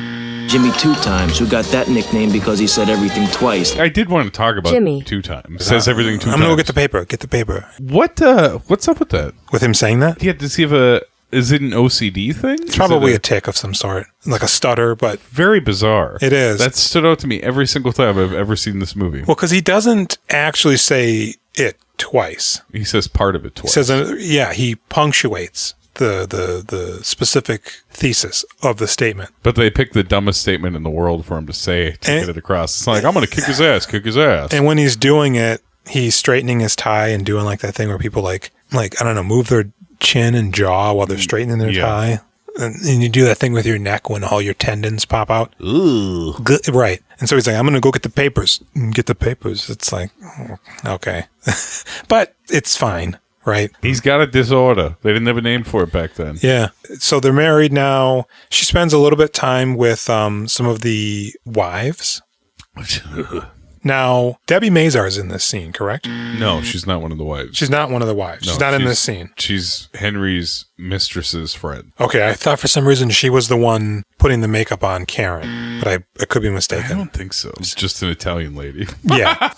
Jimmy Two Times, who got that nickname because he said everything twice. I did want to talk about Jimmy. Two Times. Says everything 2 times. I'm going to go get the paper. Get the paper. What's up with that? With him saying that? Yeah, does he have is it an OCD thing? It's probably a tick of some sort. Like a stutter, but... Very bizarre. It is. That stood out to me every single time I've ever seen this movie. Well, because he doesn't actually say it twice. He says part of it twice. He says, he punctuates the specific thesis of the statement. But they picked the dumbest statement in the world for him to say to get it across. It's like, I'm going to kick his ass. And when he's doing it, he's straightening his tie and doing like that thing where people like I don't know, move their chin and jaw while they're straightening their tie. And you do that thing with your neck when all your tendons pop out. Ooh. Right. And so he's like, I'm going to go get the papers. Get the papers. It's like, okay. But it's fine. Right. He's got a disorder. They didn't have a name for it back then. Yeah. So they're married now. She spends a little bit of time with some of the wives. Now, Debbie Mazar's in this scene, correct? No, she's not one of the wives. She's not one of the wives. No, she's not in this scene. She's Henry's mistress's friend. Okay, I thought for some reason she was the one putting the makeup on Karen, but I could be mistaken. I don't think so. It's just an Italian lady. Yeah.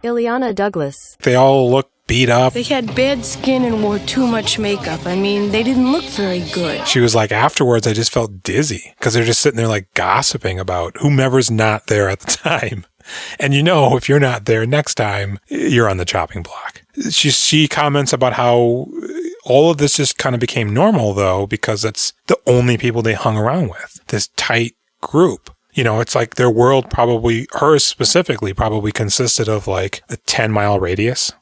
Ileana Douglas. They all look beat up. They had bad skin and wore too much makeup. I mean, they didn't look very good. She was like, afterwards, I just felt dizzy because they're just sitting there like gossiping about whomever's not there at the time. And if you're not there next time, you're on the chopping block. She comments about how all of this just kind of became normal, though, because it's the only people they hung around with, this tight group. It's like their world hers specifically, probably consisted of like a 10-mile radius,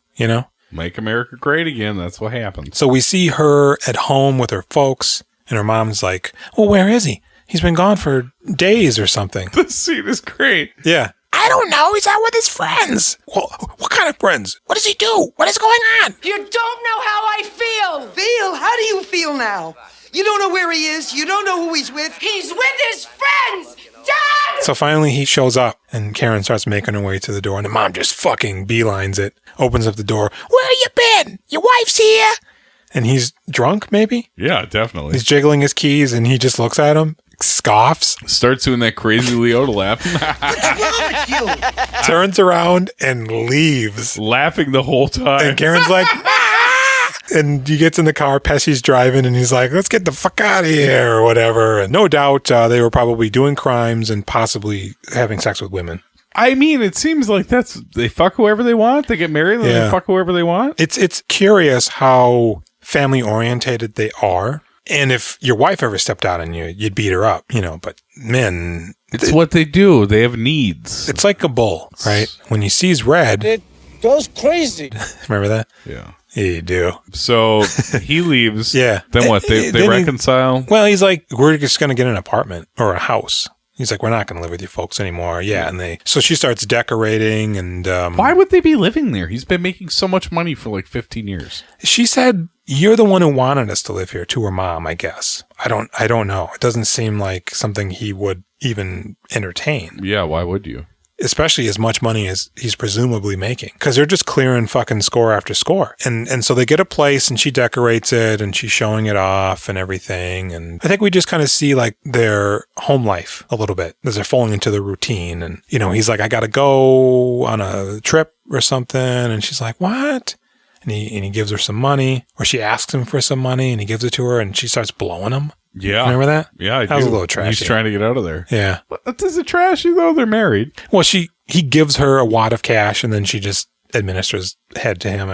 Make America great again. That's what happens. So we see her at home with her folks, and her mom's like, well, where is he? He's been gone for days or something. This scene is great. Yeah. I don't know. He's out with his friends. Well, what kind of friends? What does he do? What is going on? You don't know how I feel. Feel? How do you feel now? You don't know where he is. You don't know who he's with. He's with his friends. Dad! So finally he shows up, and Karen starts making her way to the door, and the mom just fucking beelines it, opens up the door. Where you been? Your wife's here. And he's drunk, maybe? Yeah, definitely. He's jiggling his keys, and he just looks at him, scoffs. Starts doing that crazy Liotta laugh. Turns around and leaves. Laughing the whole time. And Karen's like, and he gets in the car, Pesci's driving, and he's like, let's get the fuck out of here, or whatever. And no doubt they were probably doing crimes and possibly having sex with women. I mean, it seems like they fuck whoever they want. They get married and they fuck whoever they want. It's curious how family orientated they are. And if your wife ever stepped out on you, you'd beat her up, but men... It's what they do. They have needs. It's like a bull, right? When he sees red... It goes crazy. Remember that? Yeah. Yeah, you do. So he leaves. Yeah. Then what? They reconcile? Well, he's like, we're just going to get an apartment or a house. He's like, we're not going to live with you folks anymore. Yeah. And so she starts decorating and... why would they be living there? He's been making so much money for like 15 years. She said, you're the one who wanted us to live here, to her mom, I guess. I don't know. It doesn't seem like something he would even entertain. Yeah, why would you? Especially as much money as he's presumably making. Because they're just clearing fucking score after score. And so they get a place and she decorates it and she's showing it off and everything. And I think we just kind of see like their home life a little bit as they're falling into the routine. And, he's like, I got to go on a trip or something. And she's like, what? And he gives her some money, or she asks him for some money and he gives it to her and she starts blowing him. Yeah. Remember that? Yeah, that was a little trashy. He's trying to get out of there. Yeah. But is it trashy, though? They're married. Well, he gives her a wad of cash, and then she just administers head to him.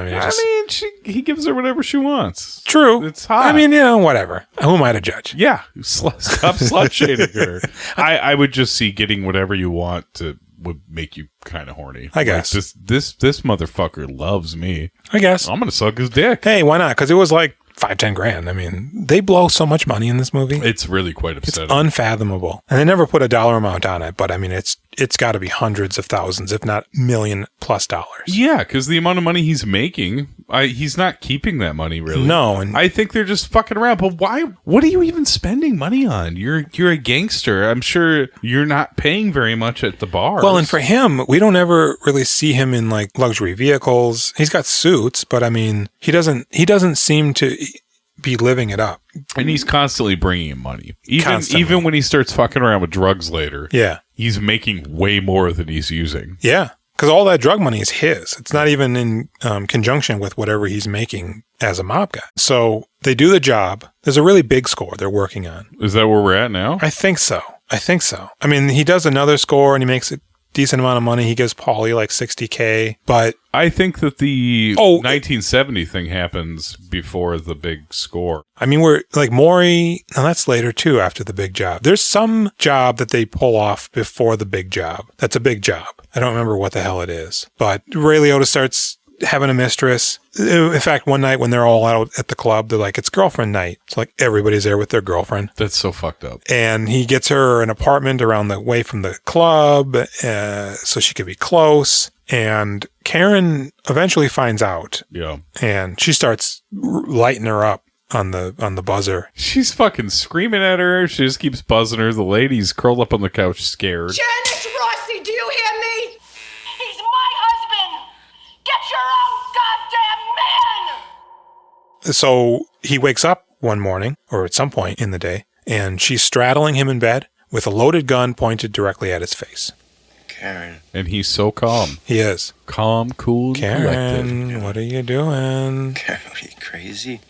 He gives her whatever she wants. True. It's hot. I mean, whatever. Who am I to judge? Yeah. Stop slut-shading her. I would just see getting whatever you want would make you kind of horny. I guess. Like this motherfucker loves me. I guess. I'm going to suck his dick. Hey, why not? Because it was like $5-10 grand. I mean, they blow so much money in this movie. It's really quite upsetting. It's unfathomable. And they never put a dollar amount on it, but I mean, it's got to be hundreds of thousands, if not $1 million+ dollars. Yeah, because the amount of money he's making, he's not keeping that money really. No, and I think they're just fucking around. But why? What are you even spending money on? You're a gangster. I'm sure you're not paying very much at the bar. Well, and for him, we don't ever really see him in like luxury vehicles. He's got suits, but I mean, he doesn't seem to be living it up. And he's constantly bringing him money. Even when he starts fucking around with drugs later. Yeah. He's making way more than he's using. Yeah. Because all that drug money is his. It's not even in conjunction with whatever he's making as a mob guy. So they do the job. There's a really big score they're working on. Is that where we're at now? I think so. I mean, he does another score and he makes a decent amount of money. He gives Paulie like $60K, but I think that the 1970 thing happens before the big score. I mean, we're like Maury, no, that's later too, after the big job. There's some job that they pull off before the big job. That's a big job. I don't remember what the hell it is, but Ray Liotta starts having a mistress. In fact, one night when they're all out at the club, they're like, it's girlfriend night. It's like everybody's there with their girlfriend. That's so fucked up. And he gets her an apartment around the way from the club so she could be close. And Karen eventually finds out. Yeah. And she starts lighting her up on the buzzer. She's fucking screaming at her. She just keeps buzzing her. The lady's curled up on the couch scared. Janice Rossi, do you hear me? He's my husband. Get your own goddamn man. So he wakes up one morning, or at some point in the day, and she's straddling him in bed with a loaded gun pointed directly at his face. Karen. And he's so calm. He is. Calm, cool, Karen, collected. what are you doing? Karen, are you crazy?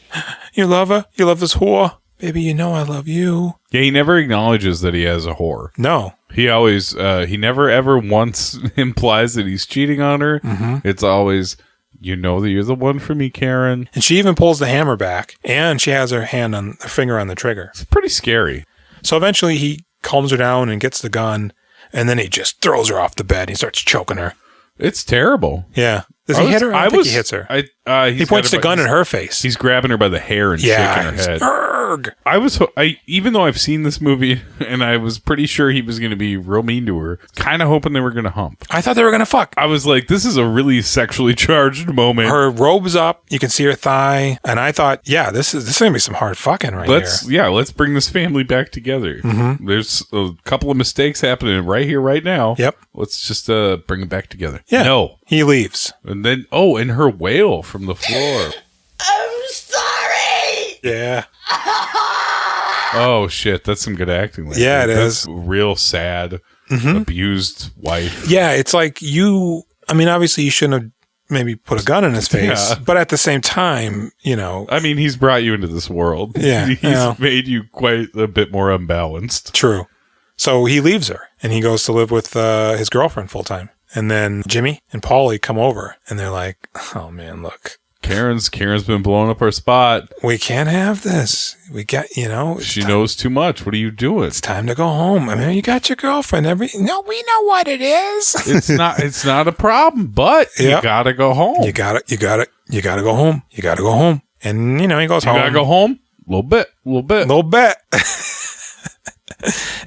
You love her? You love this whore? Baby, you know I love you. Yeah, he never acknowledges that he has a whore. No. He always, he never ever once implies that he's cheating on her. It's always, you know that you're the one for me, Karen. And she even pulls the hammer back, and she has her finger on the trigger. It's pretty scary. So eventually he calms her down and gets the gun, and then he just throws her off the bed. He starts choking her. It's terrible. Yeah. Does he hit her? I think he hits her. He points the gun in her face. He's grabbing her by the hair and shaking her head. Erg. Even though I've seen this movie and I was pretty sure he was going to be real mean to her, kind of hoping they were going to hump. I thought they were going to fuck. I was like, this is a really sexually charged moment. Her robe's up. You can see her thigh. And I thought, yeah, this is going to be some hard fucking here. Yeah, let's bring this family back together. There's a couple of mistakes happening right here, right now. Yep. Let's just bring it back together. Yeah. No. He leaves. And then, and her wail from the floor. I'm sorry. Yeah. Oh, shit. That's some good acting. Like Yeah, that. it That's is. Real sad, abused wife. Yeah, it's like obviously you shouldn't have maybe put a gun in his face, but at the same time, I mean, he's brought you into this world. Yeah. He's made you quite a bit more unbalanced. True. So he leaves her and he goes to live with his girlfriend full time. And then Jimmy and Paulie come over and they're like, oh man, look. Karen's been blowing up our spot. We can't have this. We got, she knows too much. What are you doing? It's time to go home. I mean, you got your girlfriend. No, we know what it is. It's not a problem, but you gotta go home. You gotta go home. You gotta go home. And he goes home. You gotta go home. A little bit.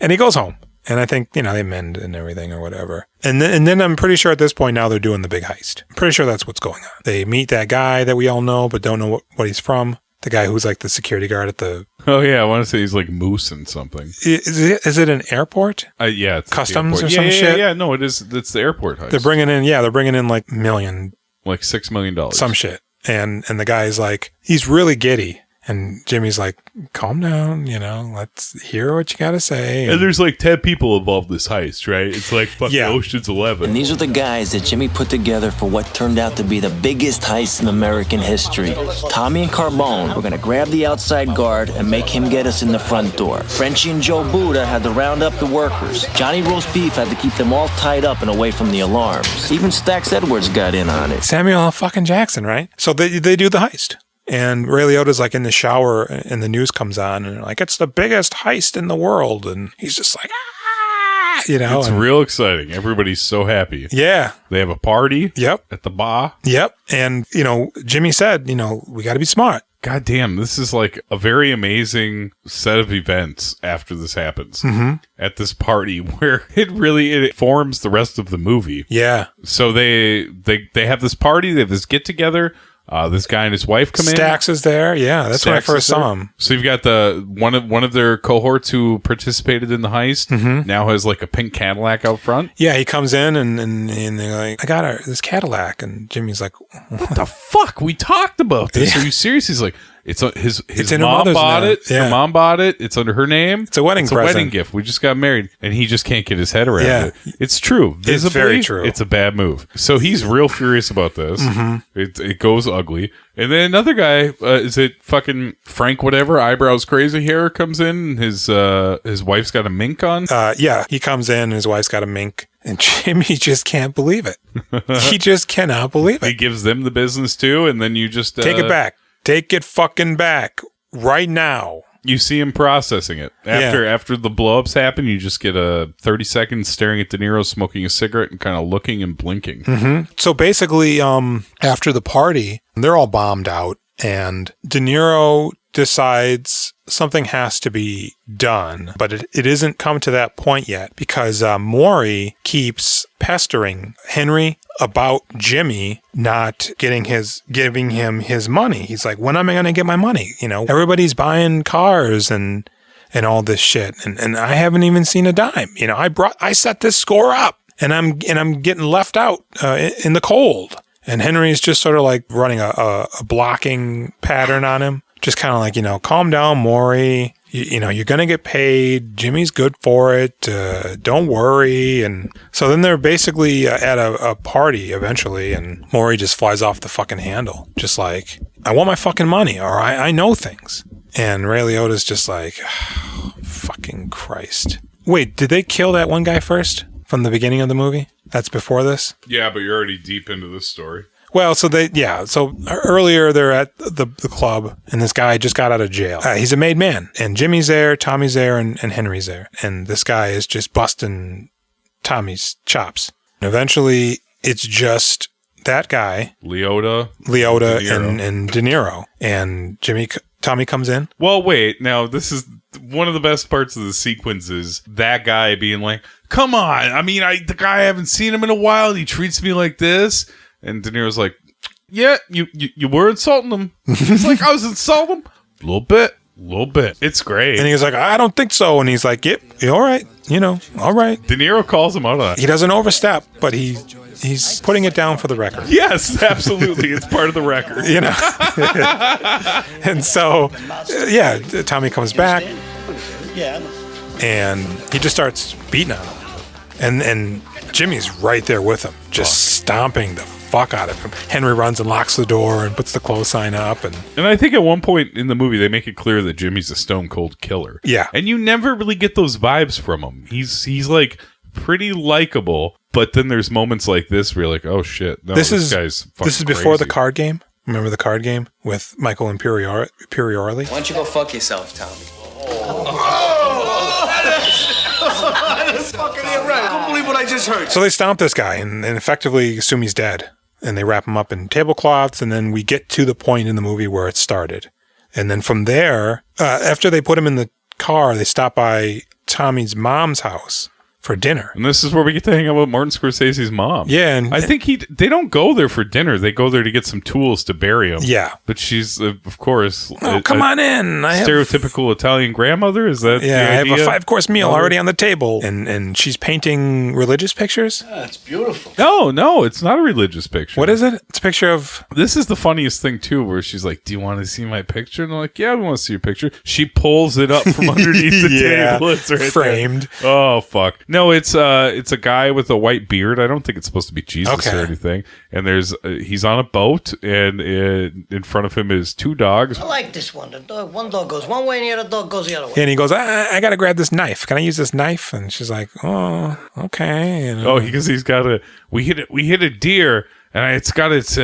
And he goes home. And I think, they mend and everything or whatever. And then I'm pretty sure at this point now they're doing the big heist. I'm pretty sure that's what's going on. They meet that guy that we all know but don't know what he's from. The guy who's like the security guard at the... Oh, yeah. I want to say he's like moose and something. Is it an airport? Yeah. It's Customs or some shit? Yeah. No, it is. It's the airport heist. They're bringing in like $1 like $6 million. Some shit. And the guy's like, he's really giddy. And Jimmy's like, calm down, let's hear what you got to say. And there's like 10 people involved in this heist, right? It's like fucking Ocean's 11. And these are the guys that Jimmy put together for what turned out to be the biggest heist in American history. Tommy and Carbone were going to grab the outside guard and make him get us in the front door. Frenchie and Joe Buddha had to round up the workers. Johnny Roast Beef had to keep them all tied up and away from the alarms. Even Stax Edwards got in on it. Samuel L. fucking Jackson, right? So they do the heist. And Ray Liotta's like in the shower and the news comes on and they're like, it's the biggest heist in the world. And he's just like, It's real exciting. Everybody's so happy. Yeah. They have a party. Yep. At the bar. Yep. And, Jimmy said, we got to be smart. God damn, this is like a very amazing set of events after this happens at this party where it forms the rest of the movie. Yeah. So they have this party, they have this get together. This guy and his wife come in. Stax is there. Yeah, that's when I first saw him. So you've got one of their cohorts who participated in the heist now has like a pink Cadillac out front. Yeah, he comes in and they're like, I got this Cadillac. And Jimmy's like, what the fuck? We talked about this. Yeah. Are you serious? He's like, his in mom bought it. Yeah. Her mom bought it. It's under her name. It's a wedding present. Wedding gift. We just got married. And he just can't get his head around it. It's true. Visibly, it's very true. It's a bad move. So he's real furious about this. It goes ugly. And then another guy, is it fucking Frank whatever, eyebrows crazy hair, comes in. His wife's got a mink on. Yeah, he comes in and his wife's got a mink. And Jimmy just can't believe it. He just cannot believe it. He gives them the business too. And then you just... take it back. Take it fucking back right now. You see him processing it. After the blow-ups happen, you just get a 30 seconds staring at De Niro smoking a cigarette and kind of looking and blinking. So basically, after the party, they're all bombed out and De Niro decides something has to be done, but it isn't come to that point yet because Maury keeps pestering Henry about Jimmy not giving him his money. He's like, when am I going to get my money? Everybody's buying cars and all this shit. And I haven't even seen a dime. I set this score up and I'm getting left out in the cold. And Henry's just sort of like running a blocking pattern on him. Just kind of like, calm down, Maury. You're going to get paid. Jimmy's good for it. Don't worry. And so then they're basically at a party eventually, and Maury just flies off the fucking handle. Just like, I want my fucking money, or I know things. And Ray Liotta's just like, oh, fucking Christ. Wait, did they kill that one guy first from the beginning of the movie? That's before this? Yeah, but you're already deep into this story. Well, so earlier they're at the club, and this guy just got out of jail. He's a made man, and Jimmy's there, Tommy's there, and Henry's there. And this guy is just busting Tommy's chops. And eventually, it's just that guy, Liotta, and De Niro. And Tommy comes in. Well, wait. Now, this is one of the best parts of the sequence is that guy being like, come on. I mean, the guy, I haven't seen him in a while. And he treats me like this. And De Niro's like, yeah, you were insulting him. He's like, I was insulting him? A little bit. It's great. And he's like, I don't think so. And he's like, yep, all right. All right. De Niro calls him out on it. He doesn't overstep, but he's putting it down for the record. Yes, absolutely. It's part of the record. And so, Tommy comes back. And he just starts beating on him. And Jimmy's right there with him, just stomping the fuck out of him. Henry runs and locks the door and puts the close sign up. And I think at one point in the movie, they make it clear that Jimmy's a stone cold killer. Yeah. And you never really get those vibes from him. He's like pretty likable, but then there's moments like this where you're like, oh shit, no, this guy's fucking This is before the card game. Remember the card game with Michael Imperioli? Why don't you go fuck yourself, Tommy? That's fucking right. I can't believe what I just heard. So they stomp this guy and effectively assume he's dead. And they wrap him up in tablecloths. And then we get to the point in the movie where it started. And then from there, after they put him in the car, they stop by Tommy's mom's house for dinner. And this is where we get to hang out with Martin Scorsese's mom. Yeah. And I think they don't go there for dinner. They go there to get some tools to bury him. Yeah. But she's, of course... come on in. Stereotypical Italian grandmother? Is that Yeah, the I have idea? a 5-course meal already on the table. And she's painting religious pictures. It's beautiful. No, it's not a religious picture. What is it? It's a picture of... This is the funniest thing, too, where she's like, do you want to see my picture? And I'm like, yeah, we want to see your picture. She pulls it up from underneath the table. It's right framed. There. Oh, fuck. No, it's a guy with a white beard. I don't think it's supposed to be Jesus or anything. And he's on a boat, and in front of him is 2 dogs. I like this one. One dog goes one way and the other dog goes the other way. And he goes, I got to grab this knife. Can I use this knife? And she's like, oh, okay. Because he's got we hit a deer. And it's got its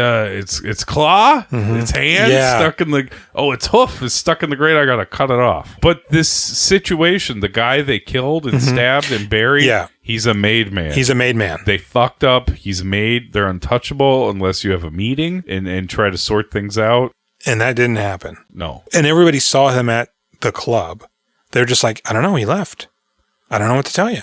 claw, its hand stuck in its hoof is stuck in the grate. I got to cut it off. But this situation, the guy they killed and stabbed and buried, he's a made man. He's a made man. They fucked up. He's made. They're untouchable unless you have a meeting and try to sort things out. And that didn't happen. No. And everybody saw him at the club. They're just like, I don't know. He left. I don't know what to tell you.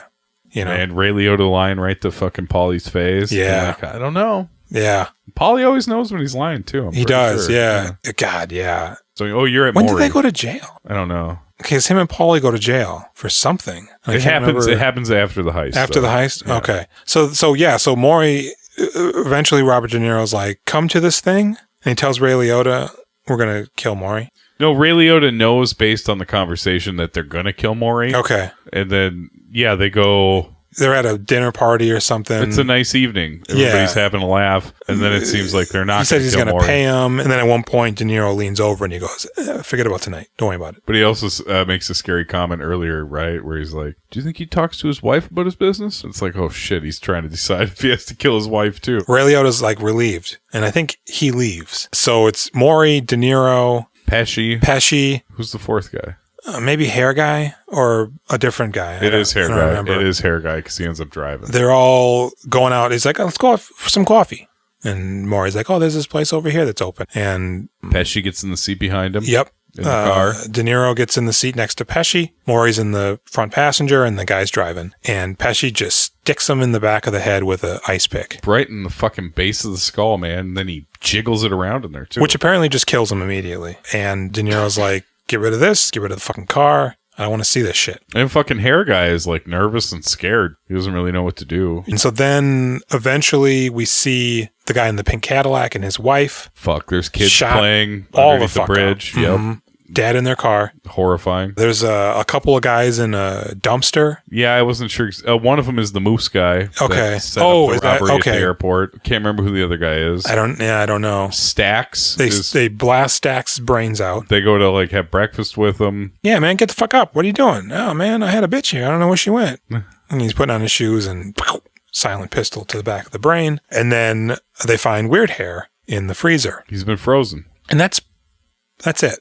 And Ray Liotta lying right to fucking Paulie's face. Yeah. Like, I don't know. Yeah. Paulie always knows when he's lying, too. He does, sure. Yeah. God, yeah. So, you're at When Maury. did they go to jail? I don't know. Okay, because him and Paulie go to jail for something. It happens after the heist. After the heist? Yeah. Okay. So Maury, eventually Robert De Niro's like, come to this thing. And he tells Ray Liotta, we're going to kill Maury. No, Ray Liotta knows based on the conversation that they're going to kill Maury. Okay. And then, they go... They're at a dinner party or something. It's a nice evening. Everybody's having a laugh. And then it seems like they're not going to kill Maury. He said he's going to pay him. And then at one point, De Niro leans over and he goes, forget about tonight. Don't worry about it. But he also makes a scary comment earlier, right? Where he's like, do you think he talks to his wife about his business? It's like, oh shit, he's trying to decide if he has to kill his wife too. Ray Liotta's like relieved. And I think he leaves. So it's Maury, De Niro, Pesci. Who's the fourth guy? Maybe hair guy or a different guy. It is hair guy. It is hair guy because he ends up driving. They're all going out. He's like, let's go out for some coffee. And Maury's like, oh, there's this place over here that's open. And Pesci gets in the seat behind him. Yep. In the car. De Niro gets in the seat next to Pesci. Maury's in the front passenger and the guy's driving. And Pesci just sticks him in the back of the head with an ice pick. Right in the fucking base of the skull, man. And then he jiggles it around in there too. Which apparently just kills him immediately. And De Niro's like, get rid of this. Get rid of the fucking car. I don't want to see this shit. And fucking hair guy is like nervous and scared. He doesn't really know what to do. And so then eventually we see the guy in the pink Cadillac and his wife. Fuck, there's kids playing all underneath the bridge. Yep. dead in their car. Horrifying. There's a couple of guys in a dumpster. Yeah, I wasn't sure. One of them is the moose guy. Okay. That set up the is that robbery okay? At the airport. Can't remember who the other guy is. I don't know. Stacks. They blast Stacks' brains out. They go to like have breakfast with him. Yeah, man, get the fuck up. What are you doing? Oh man, I had a bitch here. I don't know where she went. And he's putting on his shoes and silent pistol to the back of the brain. And then they find weird hair in the freezer. He's been frozen. And that's it,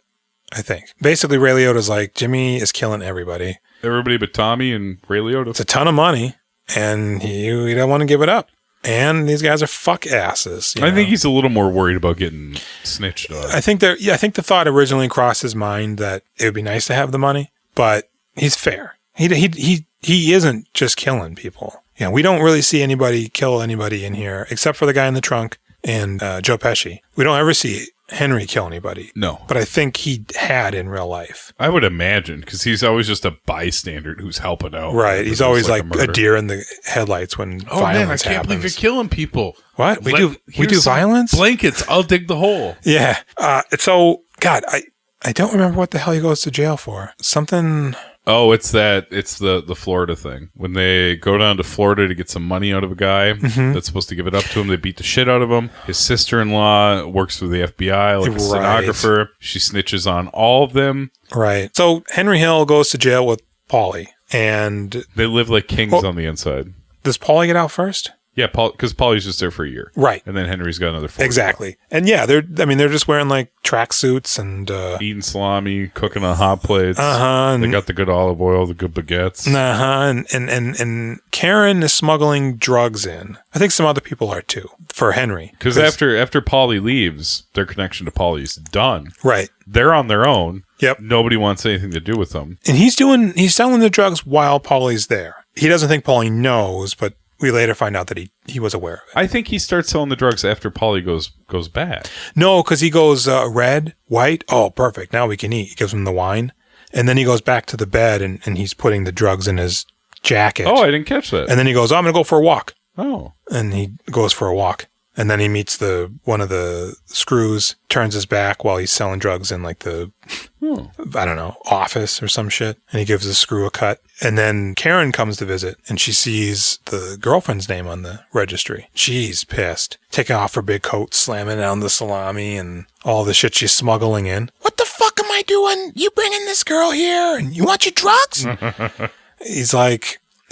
I think. Basically, Ray Liotta's like, Jimmy is killing everybody. Everybody but Tommy and Ray Liotta. It's a ton of money, and he don't want to give it up. And these guys are fuck asses. I think he's a little more worried about getting snitched on. I think the thought originally crossed his mind that it would be nice to have the money, but he's fair. He isn't just killing people. Yeah, we don't really see anybody kill anybody in here, except for the guy in the trunk and Joe Pesci. We don't ever see Henry kill anybody. No. But I think he had in real life. I would imagine, because he's always just a bystander who's helping out. Right. He's always like a deer in the headlights when violence happens. I can't believe you're killing people. What? We do violence? Blankets. I'll dig the hole. Yeah. So, God, I don't remember what the hell he goes to jail for. Something... Oh, it's the Florida thing. When they go down to Florida to get some money out of a guy that's supposed to give it up to him, they beat the shit out of him. His sister-in-law works for the FBI, like a stenographer. She snitches on all of them. Right. So Henry Hill goes to jail with Paulie, and they live like kings on the inside. Does Paulie get out first? Yeah, because Paulie's just there for a year. Right. And then Henry's got another 4 Exactly. Years. And yeah, they're just wearing like tracksuits and eating salami, cooking on hot plates. They got the good olive oil, the good baguettes. And Karen is smuggling drugs in. I think some other people are too, for Henry. Because after Paulie leaves, their connection to Paulie's done. Right. They're on their own. Yep. Nobody wants anything to do with them. And he's selling the drugs while Paulie's there. He doesn't think Paulie knows, but we later find out that he was aware of it. I think he starts selling the drugs after Paulie goes bad. No, because he goes red, white. Oh, perfect. Now we can eat. He gives him the wine. And then he goes back to the bed and he's putting the drugs in his jacket. Oh, I didn't catch that. And then he goes, I'm going to go for a walk. Oh. And he goes for a walk. And then he meets one of the screws, turns his back while he's selling drugs in like the, I don't know, office or some shit. And he gives the screw a cut. And then Karen comes to visit and she sees the girlfriend's name on the registry. She's pissed. Taking off her big coat, slamming down the salami and all the shit she's smuggling in. What the fuck am I doing? You bringing this girl here and you want your drugs?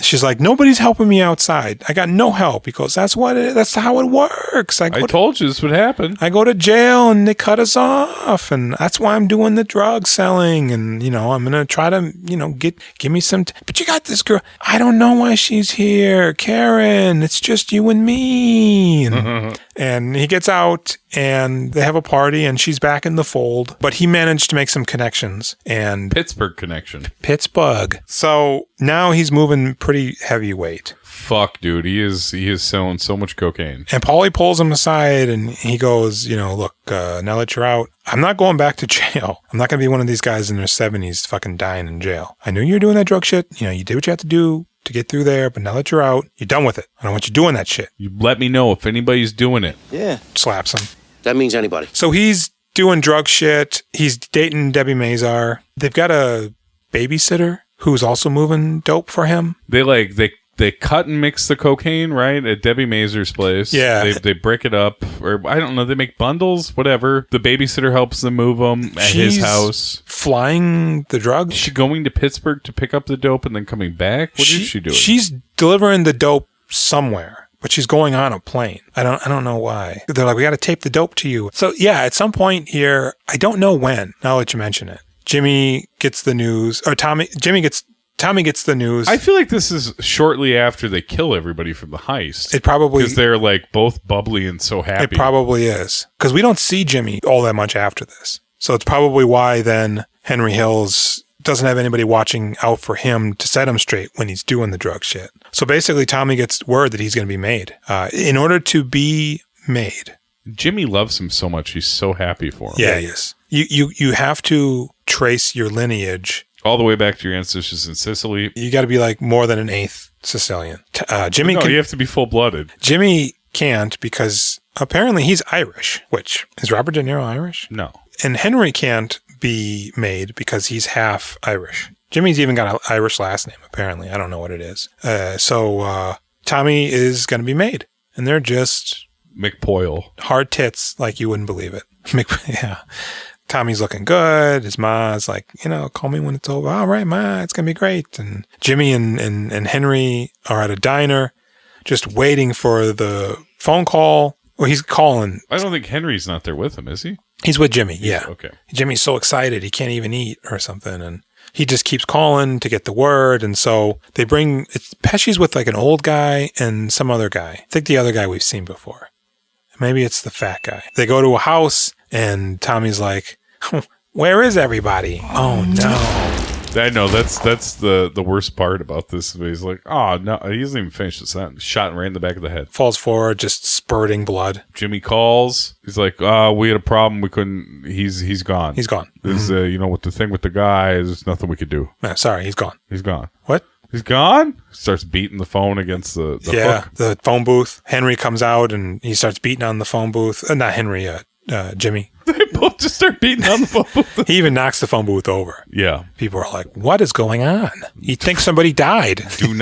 She's like, nobody's helping me outside. I got no help. He goes, that's how it works. I told you this would happen. I go to jail and they cut us off. And that's why I'm doing the drug selling. And, I'm going to try to, give me some. But you got this girl. I don't know why she's here. Karen, it's just you and me. And he gets out and they have a party and she's back in the fold. But he managed to make some connections. And Pittsburgh connection. Pittsburgh. So now he's moving pretty heavyweight. Fuck, dude. He is selling so much cocaine. And Paulie pulls him aside and he goes, look, now that you're out, I'm not going back to jail. I'm not going to be one of these guys in their 70s fucking dying in jail. I knew you were doing that drug shit. You did what you had to do to get through there, but now that you're out, you're done with it. I don't want you doing that shit. You let me know if anybody's doing it. Yeah. Slaps him. That means anybody. So he's doing drug shit. He's dating Debbie Mazar. They've got a babysitter who's also moving dope for him. They cut and mix the cocaine, right, at Debbie Mazar's place. Yeah. They break it up, or I don't know, they make bundles, whatever. The babysitter helps them move them at his house. Flying the drugs? Is she going to Pittsburgh to pick up the dope and then coming back? What is she doing? She's delivering the dope somewhere, but she's going on a plane. I don't know why. They're like, we got to tape the dope to you. So yeah, at some point here, I don't know when, now that you mention it, Jimmy gets the news, or Tommy gets the news. I feel like this is shortly after they kill everybody from the heist. It probably... Because they're like both bubbly and so happy. It probably is. Because we don't see Jimmy all that much after this. So it's probably why then Henry Hills doesn't have anybody watching out for him to set him straight when he's doing the drug shit. So basically Tommy gets word that he's going to be made. In order to be made. Jimmy loves him so much. He's so happy for him. Yeah, he is. You have to trace your lineage all the way back to your ancestors in Sicily. You got to be like more than an eighth Sicilian. Jimmy, you have to be full-blooded. Jimmy can't because apparently he's Irish, which is Robert De Niro Irish? No. And Henry can't be made because he's half Irish. Jimmy's even got an Irish last name, apparently. I don't know what it is. So Tommy is going to be made. And they're just... McPoyle. Hard tits like you wouldn't believe it. Yeah. Tommy's looking good. His ma's like, call me when it's over. All right, Ma, it's going to be great. And Jimmy and Henry are at a diner just waiting for the phone call. Well, he's calling. I don't think Henry's not there with him, is he? He's with Jimmy, yeah. Okay. Jimmy's so excited he can't even eat or something. And he just keeps calling to get the word. And so they bring, Pesci's with like an old guy and some other guy. I think the other guy we've seen before. Maybe it's the fat guy. They go to a house and Tommy's like, where is everybody? Oh no. I know that's the worst part about this. He's like, oh no, he doesn't even finish the sentence. Shot right in the back of the head. Falls forward, just spurting blood. Jimmy calls. He's like, we had a problem. We couldn't. He's gone. He's gone. There's with the thing with the guy. There's nothing we could do. No, sorry, he's gone. He's gone. What? He's gone? Starts beating the phone against the hook. The phone booth. Henry comes out and he starts beating on the phone booth. Not Henry, Jimmy. They both just start beating on the phone booth. He even knocks the phone booth over. Yeah. People are like, what is going on? He thinks somebody died. Do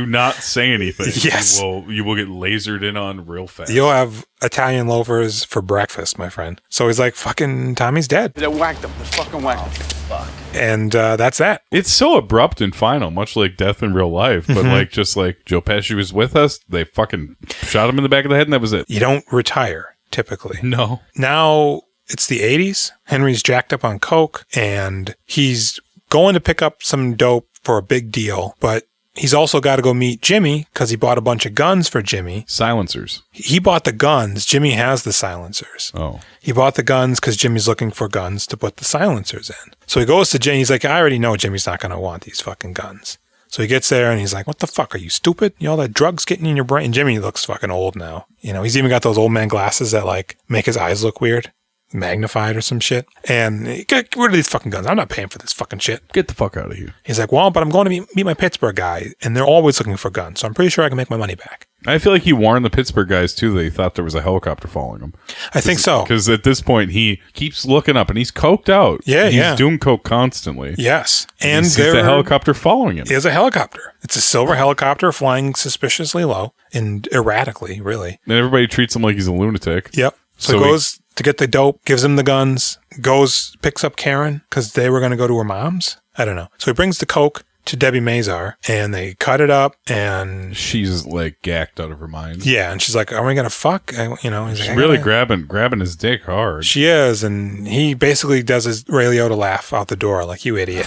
not say anything. Yes. You will get lasered in on real fast. You'll have Italian loafers for breakfast, my friend. So he's like, fucking Tommy's dead. They whacked him. They fucking whacked him. Fuck. And that's that. It's so abrupt and final, much like death in real life. But just like Joe Pesci was with us, they fucking shot him in the back of the head and that was it. You don't retire. Typically. No. Now it's the 80s. Henry's jacked up on coke and he's going to pick up some dope for a big deal, but he's also got to go meet Jimmy because he bought a bunch of guns for Jimmy. Silencers. He bought the guns. Jimmy has the silencers. Oh. He bought the guns because Jimmy's looking for guns to put the silencers in. So he goes to Jimmy. He's like, I already know Jimmy's not going to want these fucking guns. So he gets there and he's like, what the fuck? Are you stupid? All that drugs getting in your brain. And Jimmy looks fucking old now. He's even got those old man glasses that like make his eyes look weird. Magnified or some shit. And get rid of these fucking guns. I'm not paying for this fucking shit. Get the fuck out of here. He's like, well, but I'm going to meet my Pittsburgh guy and they're always looking for guns. So I'm pretty sure I can make my money back. I feel like he warned the Pittsburgh guys too that he thought there was a helicopter following him. I think so. Because at this point he keeps looking up and he's coked out. Yeah, he's doing coke constantly. Yes. And there's a helicopter following him. There's a helicopter. It's a silver helicopter flying suspiciously low and erratically, really. And everybody treats him like he's a lunatic. Yep. So he goes to get the dope, gives him the guns, picks up Karen because they were going to go to her mom's. I don't know. So he brings the coke to Debbie Mazar and they cut it up and she's like gacked out of her mind. Yeah. And she's like, are we going to fuck? He's she's like, really grabbing his dick hard. She is. And he basically does his Ray Liotta laugh out the door like, you idiot.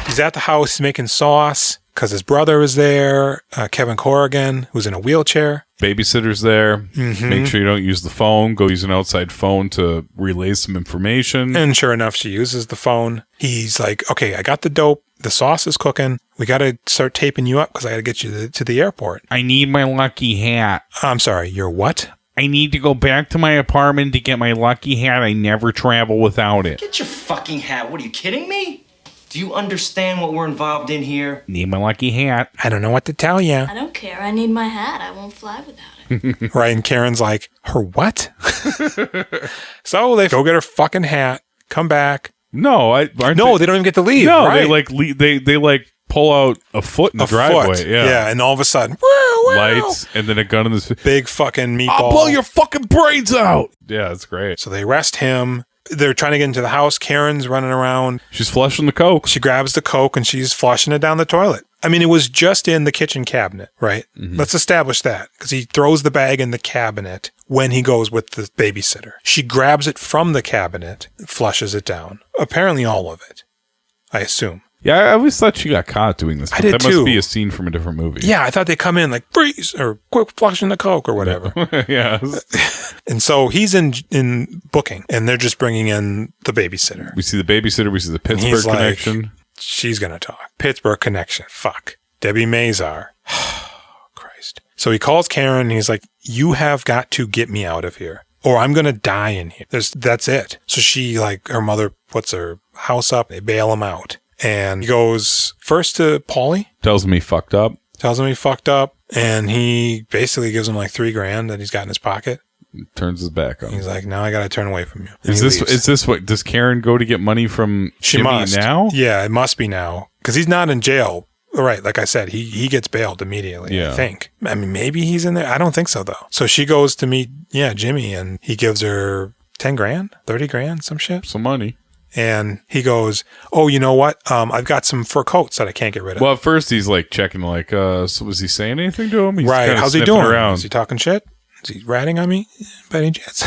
He's at the house making sauce because his brother is there, Kevin Corrigan, who's in a wheelchair. Babysitter's there. Mm-hmm. Make sure you don't use the phone. Go use an outside phone to relay some information. And sure enough, she uses the phone. He's like, okay, I got the dope. The sauce is cooking. We got to start taping you up because I got to get you to the airport. I need my lucky hat. I'm sorry, your what? I need to go back to my apartment to get my lucky hat. I never travel without it. Get your fucking hat. What, are you kidding me? Do you understand what we're involved in here? Need my lucky hat. I don't know what to tell you. I don't care. I need my hat. I won't fly without it. Right, and Karen's like, her what? So they go get her fucking hat, come back. No, they don't even get to leave. No, right? they pull out a foot in the driveway. Yeah, and all of a sudden, lights, and then a gun in this big fucking meatball. I'll blow your fucking brains out. Yeah, it's great. So they arrest him. They're trying to get into the house. Karen's running around. She's flushing the coke. She grabs the coke and she's flushing it down the toilet. I mean, it was just in the kitchen cabinet, right? Mm-hmm. Let's establish that because he throws the bag in the cabinet when he goes with the babysitter. She grabs it from the cabinet, flushes it down. Apparently all of it, I assume. Yeah, I always thought she got caught doing this. I did that too. Must be a scene from a different movie. Yeah, I thought they come in like, freeze, or quick flushing the coke or whatever. Yeah. And so he's in booking, and they're just bringing in the babysitter. We see the babysitter. We see the Pittsburgh connection. Like, she's going to talk. Pittsburgh connection. Fuck. Debbie Mazar. Christ. So he calls Karen, and he's like, you have got to get me out of here, or I'm going to die in here. That's it. So she, her mother puts her house up. They bail him out. And he goes first to Paulie. Tells him he fucked up. And he basically gives him like $3,000 that he's got in his pocket. Turns his back on him. He's like, now I got to turn away from you. Is this what, does Karen go to get money from Jimmy now? Yeah, it must be now. Because he's not in jail. Right, like I said, he gets bailed immediately, I think. I mean, maybe he's in there. I don't think so, though. So she goes to meet, Jimmy, and he gives her 10 grand, 30 grand, some shit. Some money. And he goes, oh, you know what? I've got some fur coats that I can't get rid of. Well, at first he's like checking, like, so was he saying anything to him? He's right, kinda how's he doing? around. Is he talking shit? Is he ratting on me by any chance?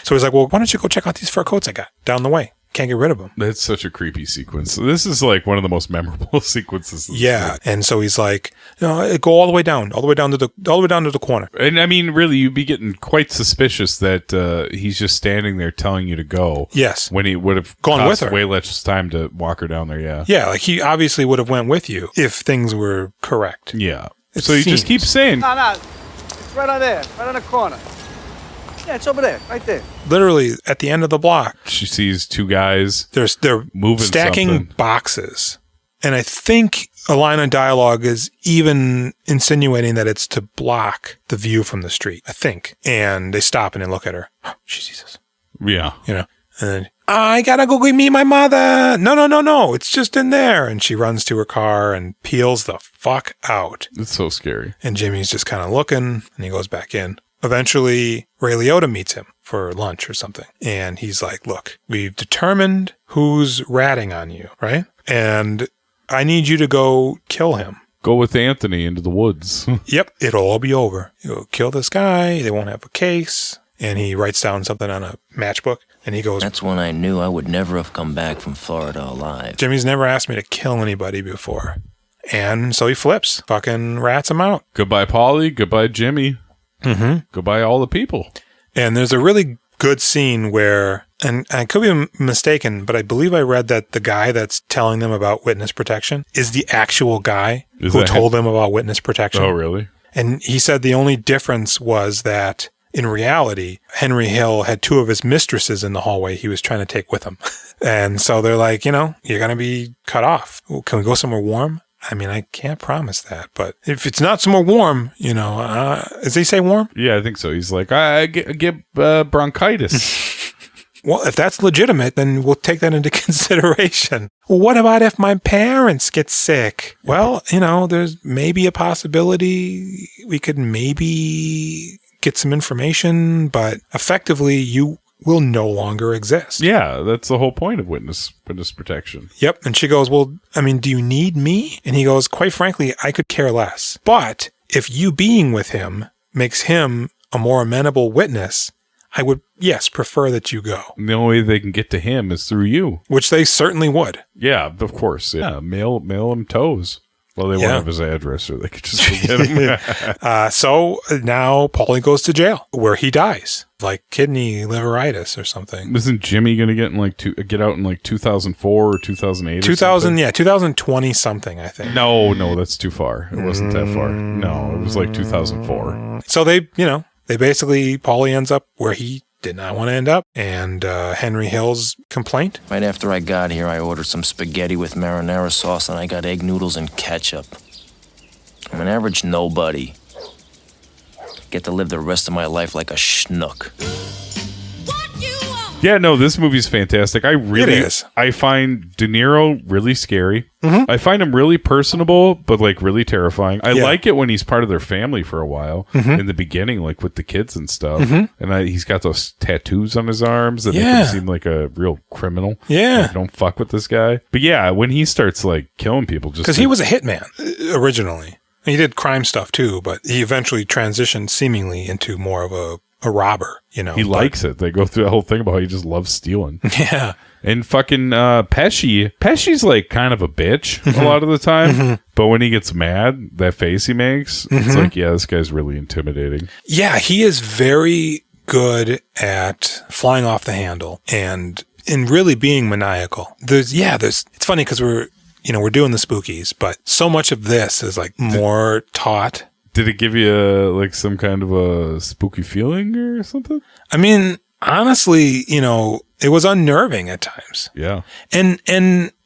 So he's like, well, why don't you go check out these fur coats I got down the way? Can't get rid of them. That's such a creepy sequence. This is like one of the most memorable sequences. Yeah, and so he's like, go all the way down to the corner. And I mean, really, you'd be getting quite suspicious that he's just standing there telling you to go. Yes, when he would have gone with her. Way less time to walk her down there. Yeah, yeah, like he obviously would have went with you if things were correct. Yeah, so you just keep saying, no, it's right on there, right on the corner. Yeah, it's over there, right there. Literally at the end of the block. She sees two guys. They're moving stacking something. Boxes. And I think a line of dialogue is even insinuating that it's to block the view from the street, I think. And they stop and they look at her. She sees us. Yeah. And then, I gotta go meet my mother. No. It's just in there. And she runs to her car and peels the fuck out. It's so scary. And Jimmy's just kind of looking and he goes back in. Eventually, Ray Liotta meets him for lunch or something. And he's like, look, we've determined who's ratting on you, right? And I need you to go kill him. Go with Anthony into the woods. Yep, it'll all be over. You'll kill this guy. They won't have a case. And he writes down something on a matchbook. And he goes, that's when I knew I would never have come back from Florida alive. Jimmy's never asked me to kill anybody before. And so he flips. Fucking rats him out. Goodbye, Paulie. Goodbye, Jimmy. Mm-hmm. Goodbye, all the people. And there's a really good scene where, and I could be mistaken, but I believe I read that the guy that's telling them about witness protection is the actual guy who told them about witness protection. Oh, really? And he said the only difference was that in reality, Henry Hill had two of his mistresses in the hallway he was trying to take with him. And so they're like, you're going to be cut off. Can we go somewhere warm? I mean, I can't promise that, but if it's not somewhere warm, does he say warm? Yeah, I think so. He's like, I get bronchitis. Well, if that's legitimate, then we'll take that into consideration. Well, what about if my parents get sick? Well, there's maybe a possibility we could maybe get some information, but effectively you will no longer exist. Yeah, that's the whole point of witness protection. Yep. And she goes, well, I mean, do you need me? And he goes, quite frankly, I could care less. But if you being with him makes him a more amenable witness, I would, yes, prefer that you go. And the only way they can get to him is through you. Which they certainly would. Yeah, of course. Yeah, mail him toes. Well, they won't have his address, or they could just forget him. So now Paulie goes to jail, where he dies, like kidney liveritis or something. Isn't Jimmy going to get out in like 2004 or 2008? 2020 something, I think. No, that's too far. It wasn't that far. No, it was like 2004. So they basically, Paulie ends up where he did not want to end up, and Henry Hill's complaint. Right after I got here, I ordered some spaghetti with marinara sauce, and I got egg noodles and ketchup. I'm an average nobody. Get to live the rest of my life like a schnook. Yeah, no, this movie's fantastic. It is. I find De Niro really scary. Mm-hmm. I find him really personable, but like really terrifying. I like it when he's part of their family for a while in the beginning, like with the kids and stuff. Mm-hmm. And he's got those tattoos on his arms that make him seem like a real criminal. Yeah. Like, don't fuck with this guy. But yeah, when he starts like killing people, just because he was a hitman originally. He did crime stuff too, but he eventually transitioned seemingly into more of a robber, He likes it. They go through the whole thing about how he just loves stealing. Yeah. And fucking Pesci's like kind of a bitch a lot of the time. But when he gets mad, that face he makes, it's like, yeah, this guy's really intimidating. Yeah, he is very good at flying off the handle and really being maniacal. It's funny because we're doing the spookies, but so much of this is like more taught. Did it give you like some kind of a spooky feeling or something? I mean, honestly, it was unnerving at times. Yeah. And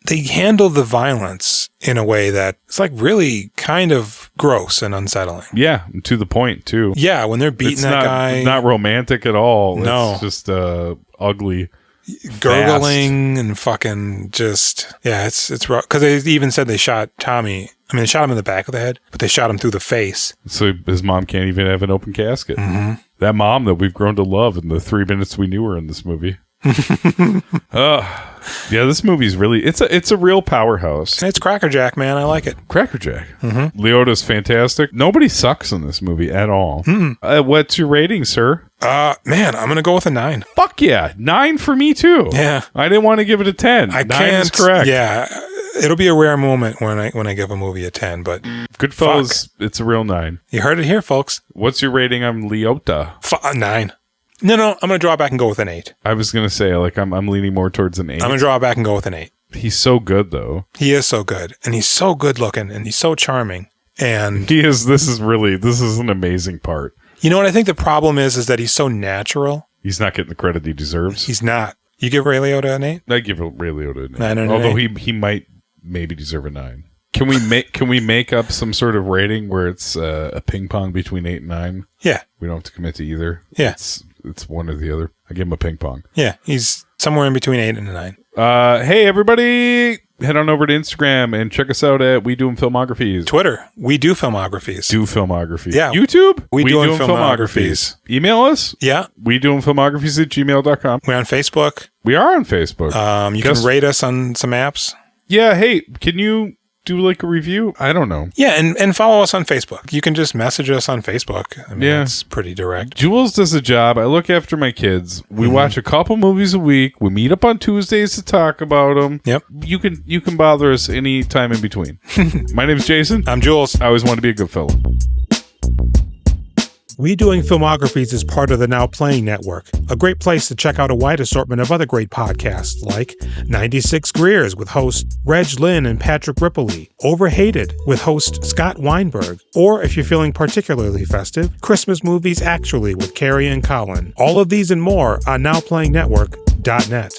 they handle the violence in a way that it's like really kind of gross and unsettling. Yeah, to the point too. Yeah, when they're beating that guy. Not romantic at all. No. It's just ugly. Gurgling and fucking just, yeah, it's rough. Because they even said they shot Tommy. I mean, they shot him in the back of the head, but they shot him through the face. So his mom can't even have an open casket. Mm-hmm. That mom that we've grown to love in the 3 minutes we knew her in this movie. Yeah, this movie's really, it's a real powerhouse. It's Crackerjack, man. I like it. Crackerjack. Mm-hmm. Liotta's fantastic. Nobody sucks in this movie at all. What's your rating, sir? Man, I'm gonna go with a 9. Fuck yeah, 9 for me too. Yeah, I didn't want to give it a 10. 9 is correct. Yeah, it'll be a rare moment when I give a movie a 10, but Goodfellas, it's a real 9. You heard it here, folks. What's your rating on Liotta? 9. No, I'm gonna draw back and go with an 8. I was gonna say, like, I'm leaning more towards an 8. I'm gonna draw back and go with an 8. He's so good though. He is so good, and he's so good looking, and he's so charming, and he is. This is an amazing part. You know what I think the problem is that he's so natural. He's not getting the credit he deserves. He's not. You give Ray Liotta an 8? I give Ray Liotta an 8. 9 and although 8. he might maybe deserve a 9. Can we make up some sort of rating where it's a ping pong between 8 and 9? Yeah. We don't have to commit to either. Yeah. It's one or the other. I give him a ping pong. Yeah, he's somewhere in between 8 and a 9. Hey everybody, head on over to Instagram and check us out at We Doing Filmographies. Twitter, We Do Filmographies. Do Filmography. Yeah. YouTube, We Doing Filmographies. Email us. Yeah. We Doing Filmographies at gmail.com. We're on Facebook. We are on Facebook. You can rate us on some apps. Yeah. Hey, can you do like a review? I don't know. Yeah, and follow us on Facebook. You can just message us on Facebook. I mean, yeah. It's pretty direct. Jules does a job. I look after my kids. We watch a couple movies a week. We meet up on Tuesdays to talk about them. Yep. You can bother us any time in between. My name's Jason. I'm Jules. I always want to be a good fellow. We Doing Filmographies is part of the Now Playing Network, a great place to check out a wide assortment of other great podcasts like 96 Greers with host Reg Lynn and Patrick Ripley, Overhated with host Scott Weinberg, or if you're feeling particularly festive, Christmas Movies Actually with Carrie and Colin. All of these and more on NowPlayingNetwork.net.